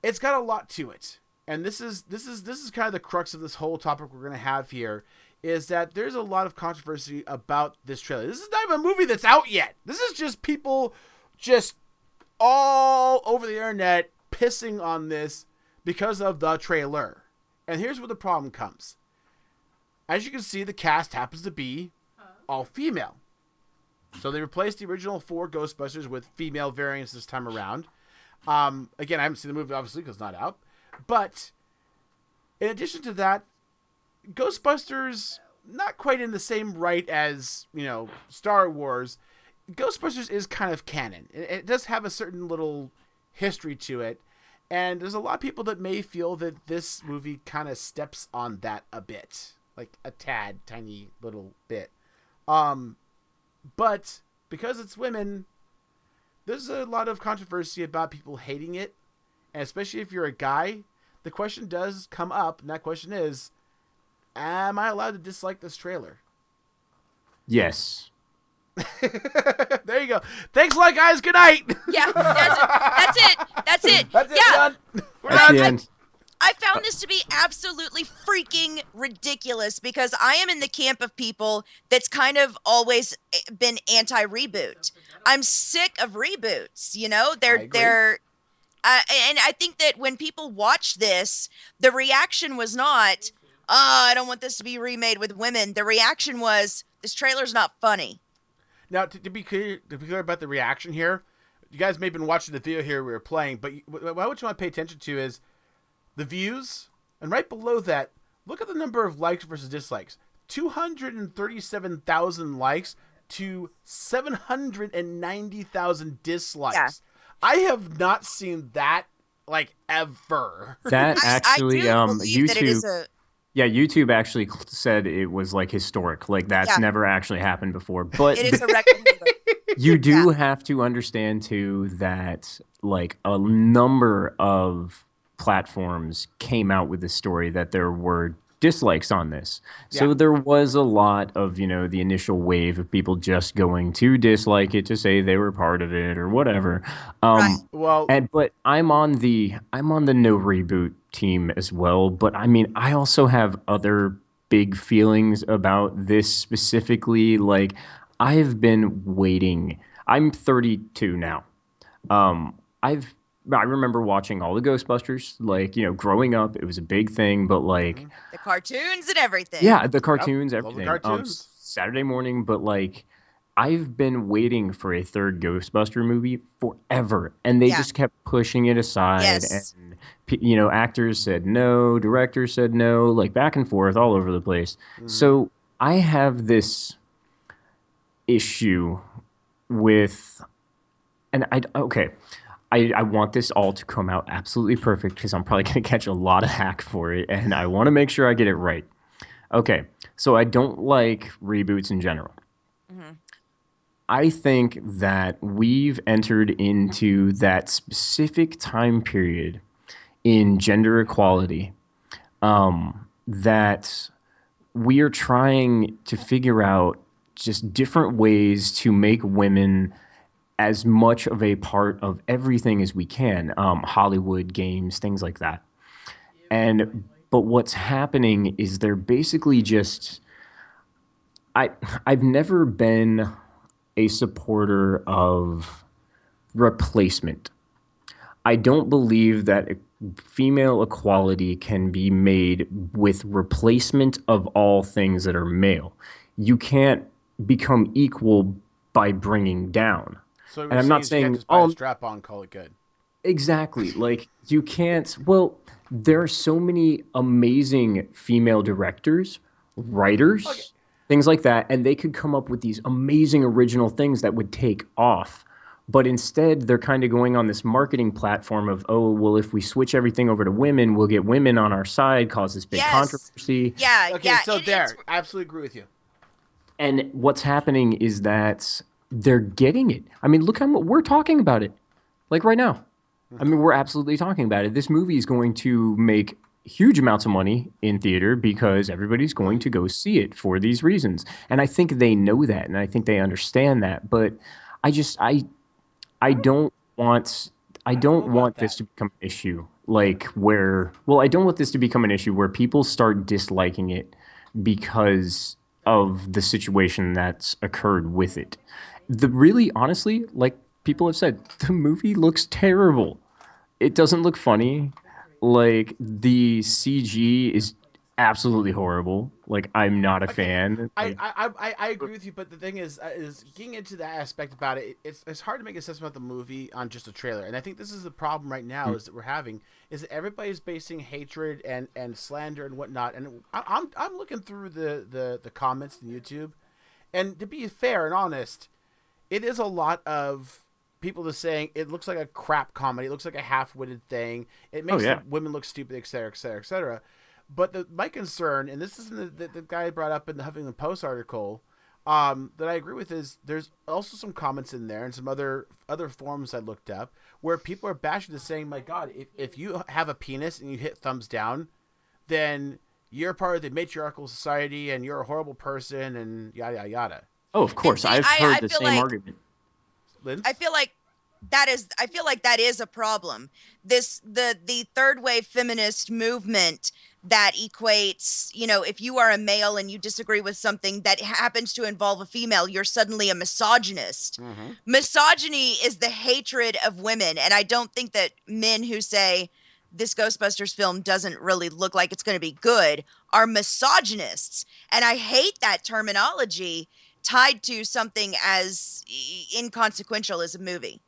A: it's got a lot to it. And this is kind of the crux of this whole topic we're going to have here, is that there's a lot of controversy about this trailer. This is not even a movie that's out yet. This is just people just all over the internet pissing on this because of the trailer. And here's where the problem comes. As you can see, the cast happens to be all female. So they replaced the original 4 Ghostbusters with female variants this time around. Again, I haven't seen the movie, obviously, because it's not out. But in addition to that, Ghostbusters, not quite in the same right as, Star Wars. Ghostbusters is kind of canon. It does have a certain little history to it. And there's a lot of people that may feel that this movie kind of steps on that a bit. Like a tad, tiny little bit. But because it's women, there's a lot of controversy about people hating it. And especially if you're a guy, the question does come up. And that question is, am I allowed to dislike this trailer?
B: Yes.
A: There you go. Thanks a lot, guys. Good night.
C: Yeah, that's it.
A: That's it.
C: Yeah.
A: We're
B: That's
A: done.
B: the end.
C: I found this to be absolutely freaking ridiculous because I am in the camp of people that's kind of always been anti-reboot. I'm sick of reboots, they're and I think that when people watch this, the reaction was not, I don't want this to be remade with women. The reaction was, this trailer's not funny.
A: Now, to be clear about the reaction here, you guys may have been watching the video here we were playing, but what I want you to pay attention to is the views, and right below that, look at the number of likes versus dislikes. 237,000 likes to 790,000 dislikes. Yeah. I have not seen that, ever.
B: That actually,
C: I do believe that it is
B: YouTube actually said it was, historic. That's never actually happened before. But
C: it is a record.
B: You do have to understand, too, that, a number of platforms came out with the story that there were dislikes on this. So there was a lot of, the initial wave of people just going to dislike it to say they were part of it or whatever.
C: Right.
A: Well,
B: but I'm on the no reboot team as well. But I mean, I also have other big feelings about this specifically. I've been waiting. I'm 32 now. I remember watching all the Ghostbusters, growing up. It was a big thing, but
C: the cartoons and everything.
B: Yeah, the cartoons,
A: yep,
B: everything.
A: The cartoons.
B: Saturday morning, but I've been waiting for a third Ghostbuster movie forever, and they just kept pushing it aside.
C: Yes.
B: And actors said no, directors said no, back and forth all over the place. So I have this issue with, and I want this all to come out absolutely perfect because I'm probably going to catch a lot of hack for it, and I want to make sure I get it right. Okay, so I don't like reboots in general. Mm-hmm. I think that we've entered into that specific time period in gender equality that we are trying to figure out just different ways to make women as much of a part of everything as we can, Hollywood, games, things like that. But what's happening is they're basically just, I've never been a supporter of replacement. I don't believe that female equality can be made with replacement of all things that are male. You can't become equal by bringing down.
A: So
B: and I'm not saying
A: just buy a strap on, call it good.
B: Exactly. You can't. Well, there are so many amazing female directors, writers, things like that, and they could come up with these amazing original things that would take off. But instead, they're kind of going on this marketing platform of, oh, well, if we switch everything over to women, we'll get women on our side, cause this big controversy.
C: Yeah.
A: Okay, so I absolutely agree with you.
B: And what's happening is that they're getting it. I mean, look how much we're talking about it, right now. I mean, we're absolutely talking about it. This movie is going to make huge amounts of money in theater because everybody's going to go see it for these reasons. And I think they know that, and I think they understand that. But I don't want this to become an issue I don't want this to become an issue where people start disliking it because of the situation that's occurred with it. Honestly, people have said the movie looks terrible. It doesn't look funny. Like the CG is absolutely horrible. Like I'm not a
A: Okay,
B: fan. Like
A: I agree with you, but the thing is getting into that aspect about it. It's hard to make assessment about the movie on just a trailer, and I think this is the problem right now is that we're having is that everybody's basing hatred and slander and whatnot, and I'm looking through the comments on YouTube, and to be fair and honest, it is a lot of people just saying it looks like a crap comedy. It looks like a half-witted thing. It
B: oh
A: makes the
B: yeah.
A: women look stupid, et cetera, et cetera, et cetera. But my concern, and this isn't the guy brought up in the Huffington Post article, that I agree with, is there's also some comments in there and some other forums I looked up where people are bashing this, saying, "My God, if you have a penis and you hit thumbs down, then you're part of the matriarchal society and you're a horrible person and yada yada yada."
B: Oh, of
C: And
B: course.
C: see,
B: I've heard
C: I
B: the
C: feel
B: same
C: like
B: argument.
A: Linz?
C: I feel like that is a problem. The third wave feminist movement that equates, if you are a male and you disagree with something that happens to involve a female, you're suddenly a misogynist.
A: Mm-hmm.
C: Misogyny is the hatred of women, and I don't think that men who say this Ghostbusters film doesn't really look like it's going to be good are misogynists. And I hate that terminology tied to something as inconsequential as a movie.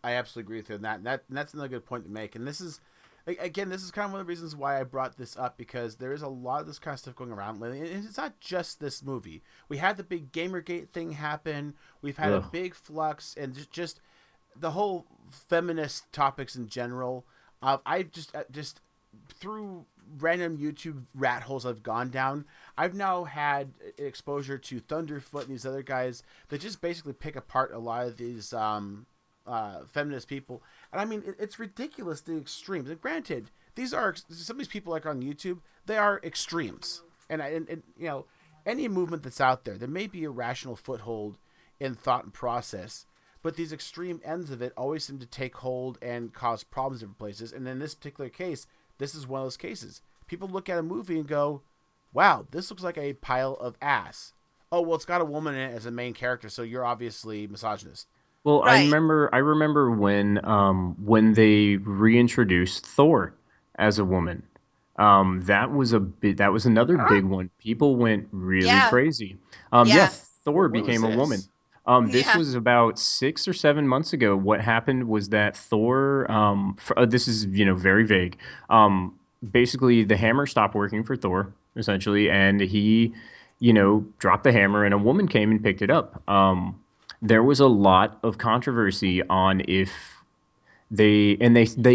A: I absolutely agree with you on that. And that's another good point to make. And this is, again, this is kind of one of the reasons why I brought this up, because there is a lot of this kind of stuff going around lately. And it's not just this movie. We had the big Gamergate thing happen. We've had a big flux, and just the whole feminist topics in general. I've just through random YouTube rat holes I've gone down, I've now had exposure to Thunderfoot and these other guys that just basically pick apart a lot of these feminist people. And I mean, it's ridiculous, the extremes. And granted, these are some of these people, like on YouTube, they are extremes. And any movement that's out there, there may be a rational foothold in thought and process, but these extreme ends of it always seem to take hold and cause problems in different places. And in this particular case, this is one of those cases. People look at a movie and go, "Wow, this looks like a pile of ass." Oh, well, it's got a woman in it as a main character, so you're obviously misogynist.
B: Well,
C: Right.
B: I remember when they reintroduced Thor as a woman. That was another big one. People went really
C: Yeah.
B: crazy. Yeah,
C: Yeah.
B: Thor
A: When was
B: became a woman.
A: this?
B: This
C: Yeah.
B: was about 6 or 7 months ago. What happened was that Thor, this is, very vague. Basically, the hammer stopped working for Thor, essentially, and he, dropped the hammer, and a woman came and picked it up. There was a lot of controversy on if they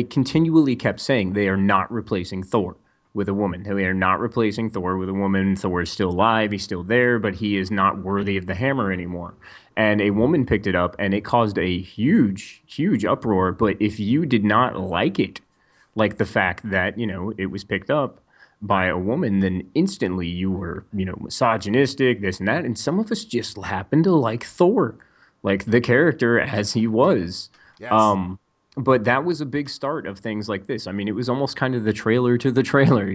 B: continually kept saying they are not replacing Thor with a woman. They are not replacing Thor with a woman. Thor is still alive. He's still there, but he is not worthy of the hammer anymore. And a woman picked it up, and it caused a huge, huge uproar. But if you did not like it, like the fact that, it was picked up by a woman, then instantly you were, misogynistic, this and that. And some of us just happened to like Thor, like the character as he was.
A: Yes.
B: But that was a big start of things like this. I mean, it was almost kind of the trailer to the trailer.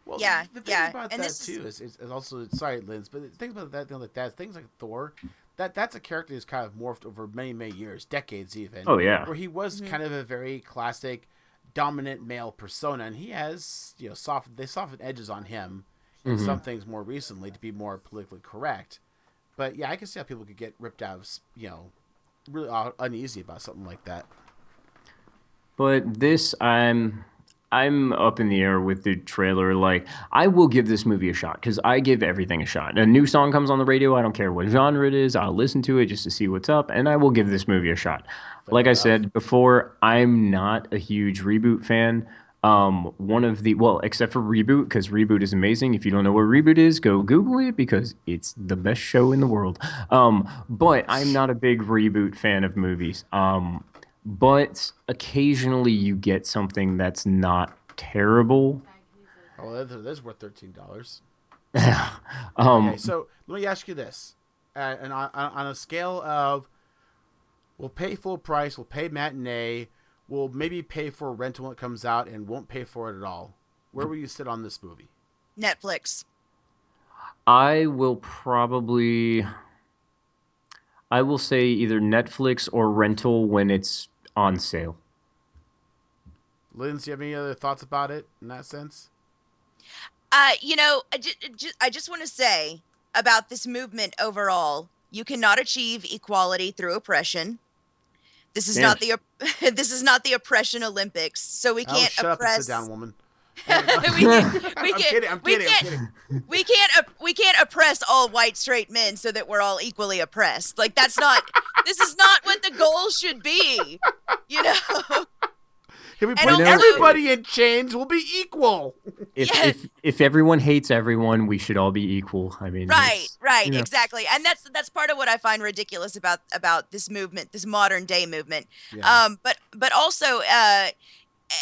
A: Well,
C: Yeah,
A: the thing
C: yeah.
A: about
C: And
A: that
C: this
A: too is also, sorry, Linz, but the thing about that thing like that, things like Thor, that's a character that's kind of morphed over many, many years, decades even.
B: Oh yeah.
A: Where he was kind of a very classic, dominant male persona, and he has they softened edges on him in some things more recently to be more politically correct. But yeah, I can see how people could get ripped out of really uneasy about something like that.
B: But this, I'm up in the air with the trailer. Like, I will give this movie a shot because I give everything a shot. A new song comes on the radio. I don't care what genre it is. I'll listen to it just to see what's up, and I will give this movie a shot. Like I said before, I'm not a huge Reboot fan. Except for Reboot, because Reboot is amazing. If you don't know what Reboot is, go Google it because it's the best show in the world. But I'm not a big Reboot fan of movies. But occasionally you get something that's not terrible.
A: Oh, that's worth $13.
B: Um,
A: Okay, so let me ask you this, and on a scale of, we'll pay full price, we'll pay matinee, we'll maybe pay for a rental when it comes out, and won't pay for it at all, where will you sit on this movie?
C: Netflix.
B: I will probably. I will say either Netflix or rental when it's on sale.
A: Lindsay, do you have any other thoughts about it in that sense?
C: I just want to say about this movement overall, you cannot achieve equality through oppression. This is
B: Damn.
C: not the this is not the oppression Olympics, so we
A: Oh,
C: can't
A: shut up and sit
C: oppress.
A: down, woman.
C: we can't, we
A: I'm
C: can't,
A: kidding.
C: we can't, we can't oppress all white straight men so that we're all equally oppressed. Like that's not. This is not what the goal should be. You know.
A: If we
C: And
A: put
C: also-
A: everybody in chains, we'll be equal.
B: If everyone hates everyone, we should all be equal. I mean,
C: Right,
B: you know.
C: exactly, and that's part of what I find ridiculous about this movement, this modern day movement.
A: Yeah.
C: But also,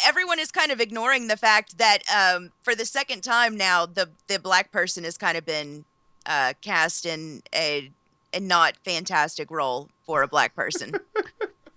C: everyone is kind of ignoring the fact that for the second time now, the black person has kind of been cast in a not fantastic role for a black person.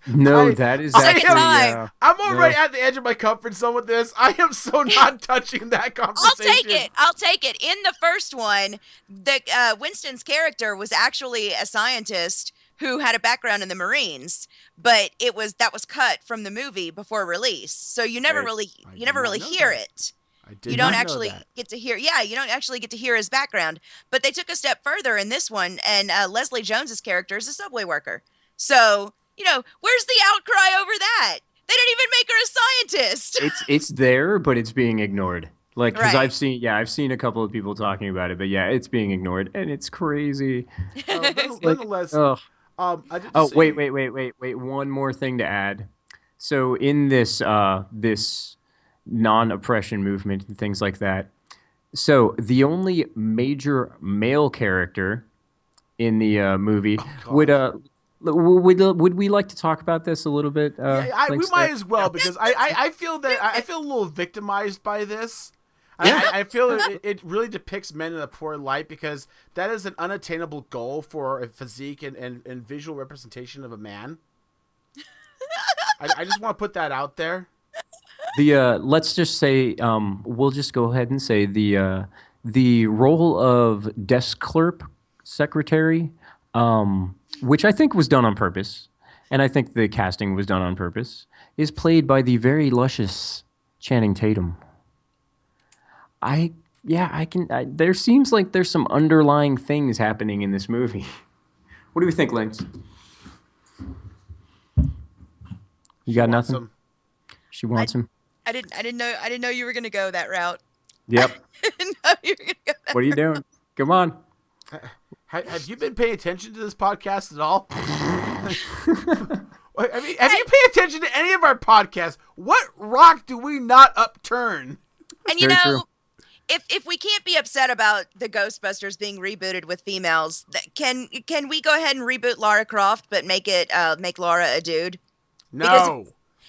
B: No, that is
C: Second
B: actually.
C: time.
A: I'm already at the edge of my comfort zone with this. I am so not touching that conversation.
C: I'll take it. In the first one, the Winston's character was actually a scientist who had a background in the Marines, but that was cut from the movie before release. So you never
B: Right.
C: really
A: I
C: you
A: did
C: never
A: not
C: really
A: know
C: hear
A: that.
C: it.
A: I did
C: You don't
A: not know
C: actually
A: that.
C: get to hear. Yeah, you don't actually get to hear his background. But they took a step further in this one, and Leslie Jones's character is a subway worker. So where's the outcry over that? They didn't even make her a scientist.
B: It's there, but it's being ignored. Like, because
C: Right.
B: I've seen a couple of people talking about it, but yeah, it's being ignored, and it's crazy.
A: Nonetheless,
B: Oh,
A: I did
B: oh,
A: say-
B: wait. One more thing to add. So in this this non-oppression movement and things like that, so the only major male character in the movie would we like to talk about this a little bit?
A: Yeah, we
B: Link
A: might
B: Steph?
A: as well because I feel that I feel a little victimized by this. I feel it really depicts men in a poor light because that is an unattainable goal for a physique and visual representation of a man. I just want to put that out there.
B: Let's just say we'll just go ahead and say the role of desk clerk secretary, which I think was done on purpose, and I think the casting was done on purpose, is played by the very luscious Channing Tatum. There seems like there's some underlying things happening in this movie. What do we think, Lynx? You got
A: Want
B: nothing?
A: some-
B: She wants him.
C: I didn't know you were gonna go that route.
B: Yep.
C: I didn't know you were gonna go that
B: What are you doing? Come on.
A: Have you been paying attention to this podcast at all? I mean, have you paid attention to any of our podcasts? What rock do we not upturn?
C: And
B: Very true.
C: if we can't be upset about the Ghostbusters being rebooted with females, can we go ahead and reboot Lara Croft but make Laura a dude?
A: No.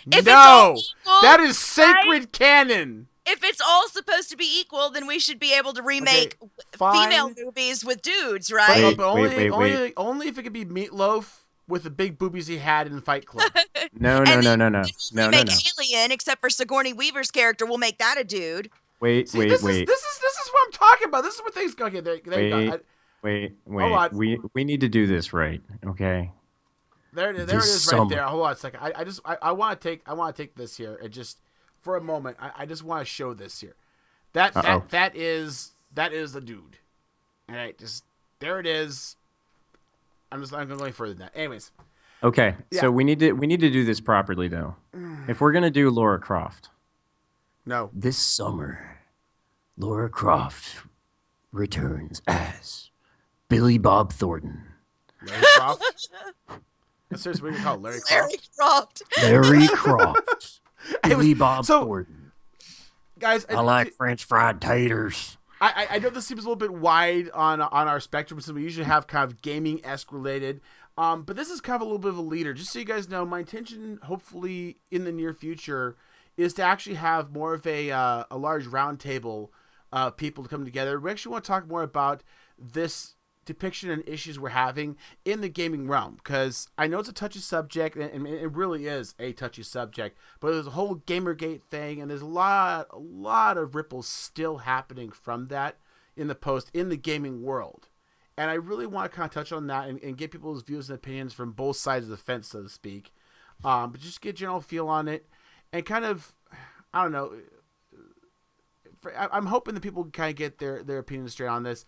C: if it's all equal,
A: That is sacred canon.
C: If it's all supposed to be equal, then we should be able to remake
A: fine.
C: female movies with dudes,
A: But,
C: right?
A: but only,
B: wait.
A: only if it could be Meatloaf with the big boobies he had in Fight Club.
B: No.
C: Remake Alien, except for Sigourney Weaver's character, we'll make that a dude.
B: Wait.
A: See, this is what I'm talking about. This is what things go. Okay, there you go.
B: Wait.
A: Hold on.
B: We need to do this right, okay?
A: There it is
B: This
A: right
B: summer.
A: there. Hold on a second. I want to take this here and just for a moment. I just want to show this here. That is the dude. All right, just there it is. I'm not going any further than that. Anyways,
B: Okay,
A: Yeah.
B: so we need to do this properly though. If we're gonna do Laura Croft
A: no.
B: this summer, Laura Croft returns as Billy Bob Thornton.
A: Larry Croft. Seriously, what do you call it? Larry Croft?
C: Larry Croft.
B: Larry Croft.
A: It was-
B: Billy Bob
A: so-
B: Thornton.
A: Guys,
B: I like French fried taters.
A: I know this seems a little bit wide on our spectrum, so we usually have kind of gaming-esque related. But this is kind of a little bit of a leader. Just so you guys know, my intention, hopefully in the near future, is to actually have more of a large roundtable of people to come together. We actually want to talk more about this depiction and issues we're having in the gaming realm, because I know it's a touchy subject, and it really is a touchy subject, but there's a whole Gamergate thing, and there's a lot of ripples still happening from that in the gaming world. And I really want to kind of touch on that and get people's views and opinions from both sides of the fence, so to speak. But just get a general feel on it and kind of, I don't know. I'm hoping that people can kind of get their opinions straight on this.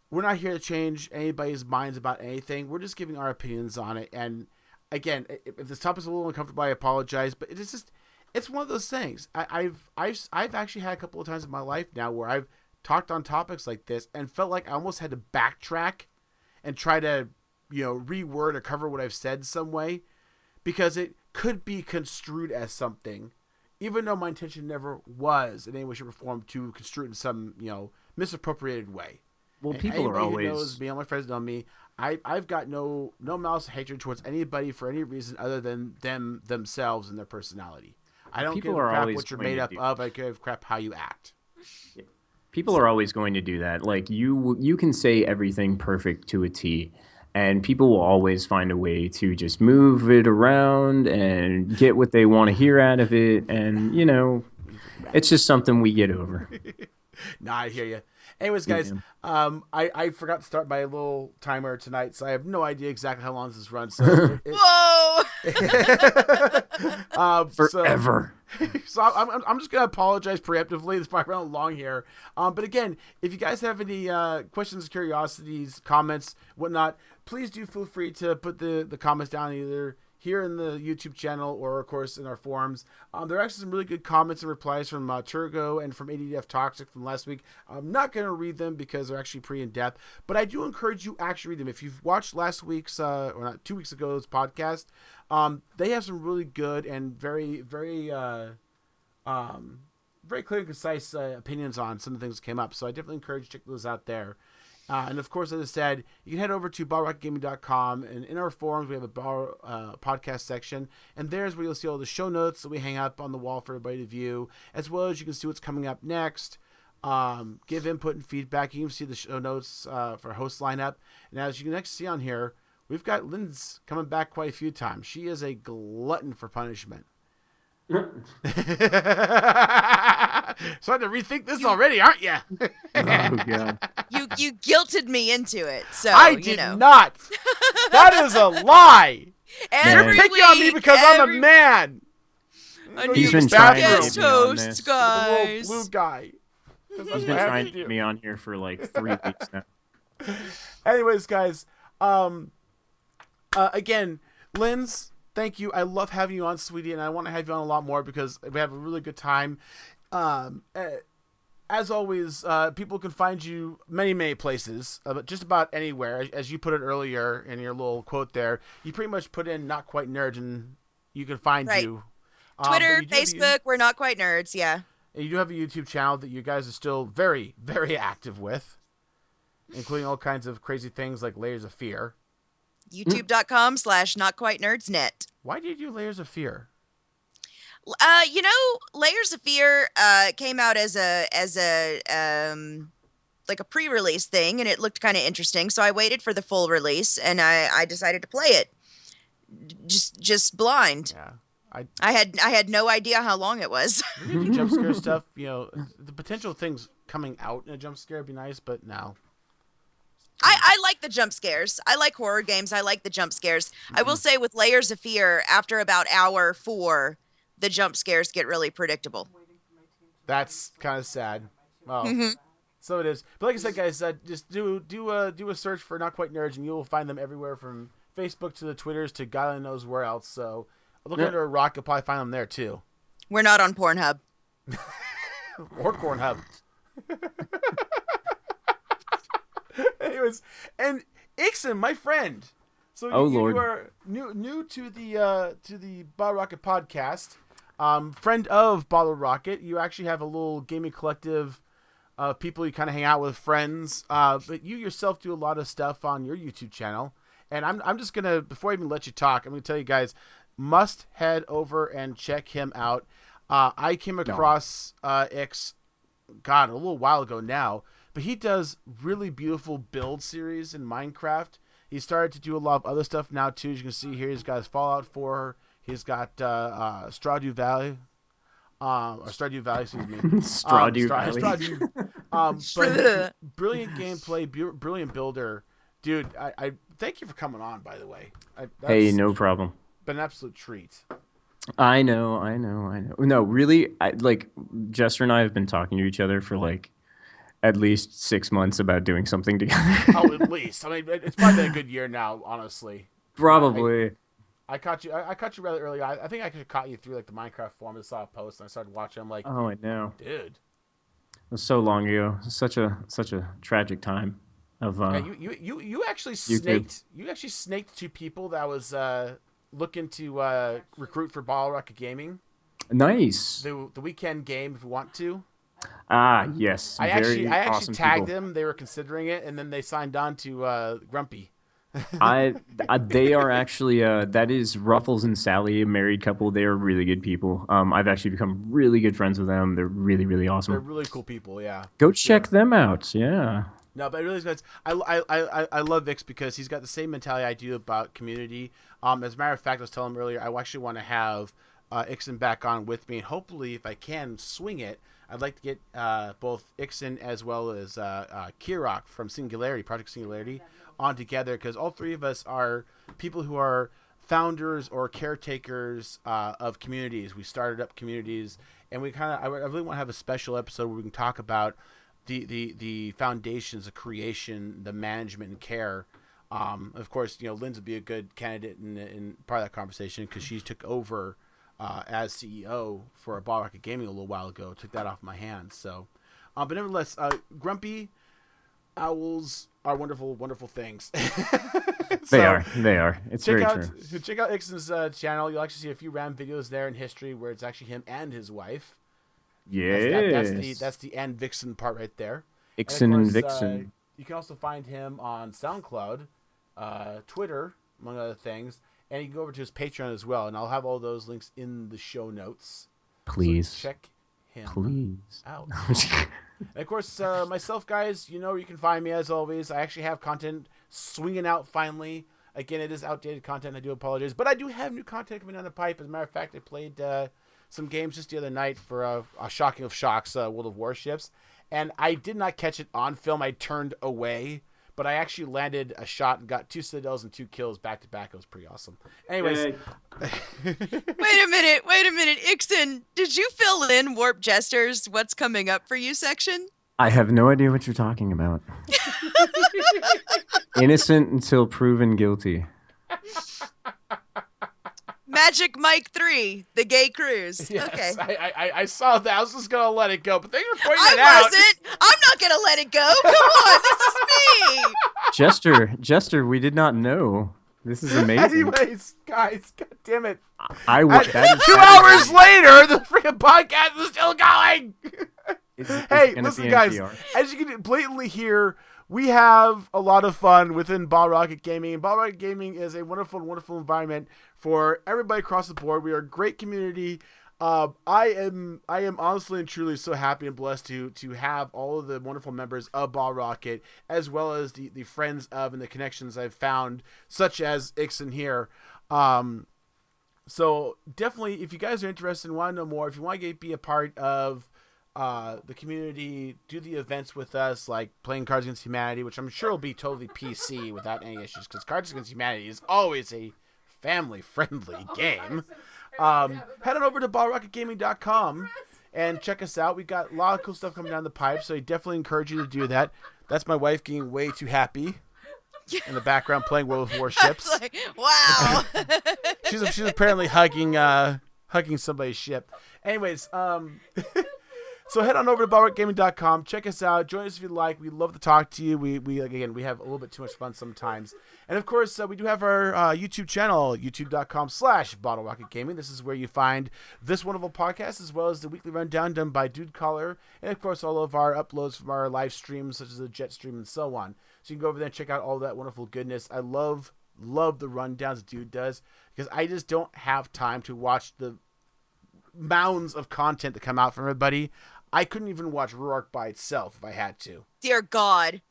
A: We're not here to change anybody's minds about anything. We're just giving our opinions on it. And again, if this topic's a little uncomfortable, I apologize. But it's one of those things. I've actually had a couple of times in my life now where I've talked on topics like this and felt like I almost had to backtrack and try to, reword or cover what I've said some way, because it could be construed as something, even though my intention never was in any way, shape, or form to construe it in some, misappropriated way.
B: Well,
A: And
B: people are
A: anybody
B: always...
A: who knows me, all my friends know me, I've got no malice or hatred towards anybody for any reason other than themselves and their personality. I don't
B: People
A: give a
B: are
A: crap
B: always
A: what you're
B: going
A: made
B: to
A: up
B: do-
A: of. I give a crap how you act.
B: People are always going to do that. Like you can say everything perfect to a T, and people will always find a way to just move it around and get what they want to hear out of it. And it's just something we get over.
A: Nah, I hear you. Anyways, guys, I forgot to start my little timer tonight, so I have no idea exactly how long this has run. So
C: Whoa!
B: Forever.
A: So I'm just gonna apologize preemptively. It's probably running long here. But again, if you guys have any questions, curiosities, comments, whatnot, please do feel free to put the comments down either here in the YouTube channel or, of course, in our forums. There are actually some really good comments and replies from Turgo and from ADDF Toxic from last week. I'm not going to read them because they're actually pretty in-depth, but I do encourage you actually read them. If you've watched last week's, or not 2 weeks ago's podcast, they have some really good and very, very, very clear and concise opinions on some of the things that came up. So I definitely encourage you to check those out there. And of course, as I said, you can head over to BallRocketGaming.com, and in our forums we have a podcast section, and there's where you'll see all the show notes that we hang up on the wall for everybody to view, as well as you can see what's coming up next, give input and feedback. You can see the show notes for host lineup, and as you can next see on here, we've got Lynn's coming back quite a few times. She is a glutton for punishment. So I had to rethink this already, aren't you?
B: Oh god.
C: You guilted me into it. So
A: I did not. That is a lie.
C: Every
A: You're picking on me because I'm a man.
B: He's been
C: trying
B: trying
C: to
B: to
C: get
B: get me on
C: toast,
B: this.
A: The
C: guys.
A: little blue guy.
B: He's been trying to get me on here for like 3 weeks now.
A: Anyways, guys, again, Lynn's, thank you. I love having you on, sweetie, and I want to have you on a lot more because we have a really good time. As always, people can find you many, many places, but just about anywhere. As you put it earlier in your little quote there, you pretty much put in Not Quite Nerds and you can find you.
C: Twitter,
A: but you do
C: Facebook, we're Not Quite Nerds, yeah.
A: And you do have a YouTube channel that you guys are still very, very active with, including all kinds of crazy things like Layers of Fear.
C: YouTube.com/NotQuiteNerdsNet.
A: Why do you do Layers of Fear?
C: Layers of Fear came out as a like a pre-release thing, and it looked kind of interesting. So I waited for the full release, and I decided to play it. Just blind.
A: Yeah,
C: I had no idea how long it was.
A: we do jump scare stuff. The potential things coming out in a jump scare would be nice, but no.
C: I like the jump scares. I like horror games. I like the jump scares. I will say with Layers of Fear, after about hour 4, the jump scares get really predictable.
A: That's kind of sad. Well, so it is. But like I said, guys, just do a search for Not Quite Nerds, and you will find them everywhere from Facebook to the Twitters to God only knows where else. So look under a rock, you'll probably find them there too.
C: We're not on Pornhub.
A: Or Cornhub. Anyways, and Ixon, my friend. So you are new to the Bottle Rocket podcast. Friend of Bottle Rocket. You actually have a little gaming collective of people you kind of hang out with, friends. But you yourself do a lot of stuff on your YouTube channel. And I'm just gonna, before I even let you talk, I'm gonna tell you guys, must head over and check him out. I came across Ix, a little while ago now. But he does really beautiful build series in Minecraft. He started to do a lot of other stuff now too. As you can see here, he's got his Fallout 4. He's got Stardew Valley. Or Stardew Valley, excuse me.
B: Strawdew Valley.
A: But brilliant gameplay, brilliant builder, dude. I thank you for coming on. By the way,
B: Hey, no problem.
A: been an absolute treat.
B: I know. No, really, Jester and I have been talking to each other for like at least 6 months about doing something together.
A: Oh, at least. I mean, it's probably been a good year now, honestly.
B: Probably.
A: I caught you. I caught you rather early. I think I actually caught you through like the Minecraft forum. I saw a post and I started watching. I'm like,
B: Oh, I know.
A: dude.
B: It was so long ago. Such a tragic time of
A: Yeah, you actually snaked. You actually snaked two people that was looking to recruit for Bottle Rocket Gaming.
B: Nice.
A: The weekend game, if you want to.
B: Ah, yes.
A: I actually
B: awesome
A: tagged
B: people.
A: them. They were considering it, and then they signed on to Grumpy.
B: They are actually that is Ruffles and Sally, a married couple. They are really good people. I've actually become really good friends with them. They're really, really awesome.
A: They're really cool people. Yeah.
B: Go check them out. Yeah.
A: No, but it really is. I love Vix because he's got the same mentality I do about community. As a matter of fact, I was telling him earlier, I actually want to have Ixon back on with me, and hopefully, if I can swing it, I'd like to get both Ixon as well as Kirok from Singularity, Project Singularity, on together, because all three of us are people who are founders or caretakers of communities. We started up communities, and I really want to have a special episode where we can talk about the foundations of creation, the management and care. Of course, Linz would be a good candidate in part of that conversation because she took over as CEO for Ball Rocket Gaming a little while ago. Took that off my hands. So, but nevertheless, Grumpy owls are wonderful, wonderful things.
B: They are. It's very true.
A: Check out Ixon's channel. You'll actually see a few random videos there in history where it's actually him and his wife.
B: Yes.
A: That's the and Vixen part right there.
B: Ixon
A: and
B: and Vixen.
A: You can also find him on SoundCloud, Twitter, among other things, and you can go over to his Patreon as well. And I'll have all those links in the show notes.
B: Please.
A: So check him out. And of course, myself, guys, you can find me as always. I actually have content swinging out finally. Again, it is outdated content. I do apologize. But I do have new content coming down the pipe. As a matter of fact, I played some games just the other night for a shocking of shocks, World of Warships. And I did not catch it on film. I turned away. But I actually landed a shot and got 2 citadels and 2 kills back to back. It was pretty awesome. Anyways.
C: Wait a minute. Ixon, did you fill in Warp Jester's What's Coming Up for You section?
B: I have no idea what you're talking about. Innocent until proven guilty.
C: Magic Mike 3, The Gay Cruise.
A: Yes,
C: okay.
A: I saw that. I was just going to let it go. But thanks for pointing it out.
C: I wasn't. I'm not going to let it go. Come on. This is me.
B: Jester, we did not know. This is amazing.
A: Anyways, guys, god damn it.
B: I would.
A: 2 hours later, the freaking podcast is still going. Hey, listen, guys. As you can blatantly hear, we have a lot of fun within Ball Rocket Gaming. And Ball Rocket Gaming is a wonderful, wonderful environment for everybody across the board. We are a great community. I am honestly and truly so happy and blessed to have all of the wonderful members of Ball Rocket, as well as the friends of and the connections I've found, such as Ixon here. So definitely, if you guys are interested and want to know more, if you want to be a part of the community, do the events with us, like playing Cards Against Humanity, which I'm sure will be totally PC without any issues, because Cards Against Humanity is always a family-friendly game. Head on over to ballrocketgaming.com and check us out. We've got a lot of cool stuff coming down the pipe, so I definitely encourage you to do that. That's my wife getting way too happy in the background playing World of Warships.
C: Like, wow.
A: she's apparently hugging somebody's ship. Anyways, so head on over to ballrocketgaming.com. Check us out. Join us if you like. We'd love to talk to you. We have a little bit too much fun sometimes. And of course, we do have our YouTube channel, youtube.com/BottleRocketGaming. This is where you find this wonderful podcast, as well as the weekly rundown done by Dude Caller, and of course, all of our uploads from our live streams, such as the Jet Stream and so on. So you can go over there and check out all that wonderful goodness. I love the rundowns Dude does, because I just don't have time to watch the mounds of content that come out from everybody. I couldn't even watch Rourke by itself if I had to.
C: Dear God.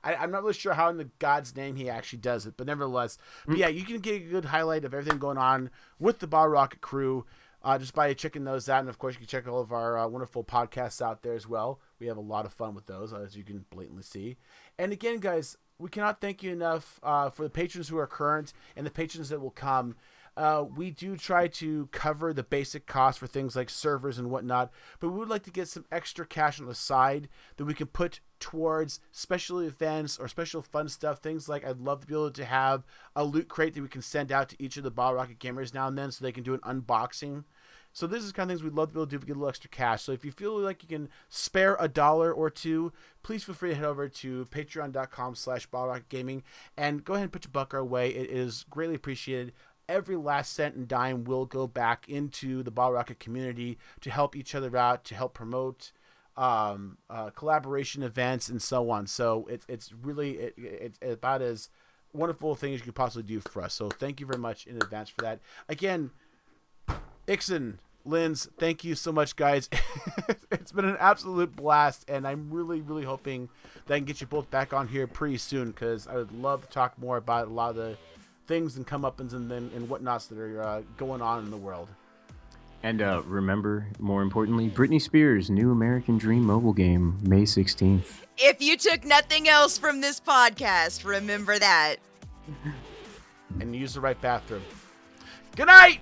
A: I'm not really sure how in the God's name he actually does it, but nevertheless. But yeah, you can get a good highlight of everything going on with the Ball Rocket crew. just by checking those out. And of course, you can check all of our wonderful podcasts out there as well. We have a lot of fun with those, as you can blatantly see. And again, guys, we cannot thank you enough for the patrons who are current and the patrons that will come. We do try to cover the basic costs for things like servers and whatnot, but we would like to get some extra cash on the side that we can put towards special events or special fun stuff. Things like I'd love to be able to have a loot crate that we can send out to each of the Bottle Rocket gamers now and then so they can do an unboxing. So this is the kind of things we'd love to be able to do to get a little extra cash. So if you feel like you can spare $1 or $2, please feel free to head over to patreon.com/BottleRocketGaming and go ahead and put your buck our way. It is greatly appreciated. Every last cent and dime will go back into the Bottle Rocket community to help each other out, to help promote collaboration events and so on. So it's really it's about as wonderful a thing as you could possibly do for us. So thank you very much in advance for that. Again, Ixon, Linz, thank you so much, guys. It's been an absolute blast, and I'm really, really hoping that I can get you both back on here pretty soon, because I would love to talk more about a lot of the things and comeuppance and whatnots that are going on in the world.
B: And remember, more importantly, Britney Spears' new American Dream mobile game, May 16th.
C: If you took nothing else from this podcast, remember that.
A: And use the right bathroom. Good night!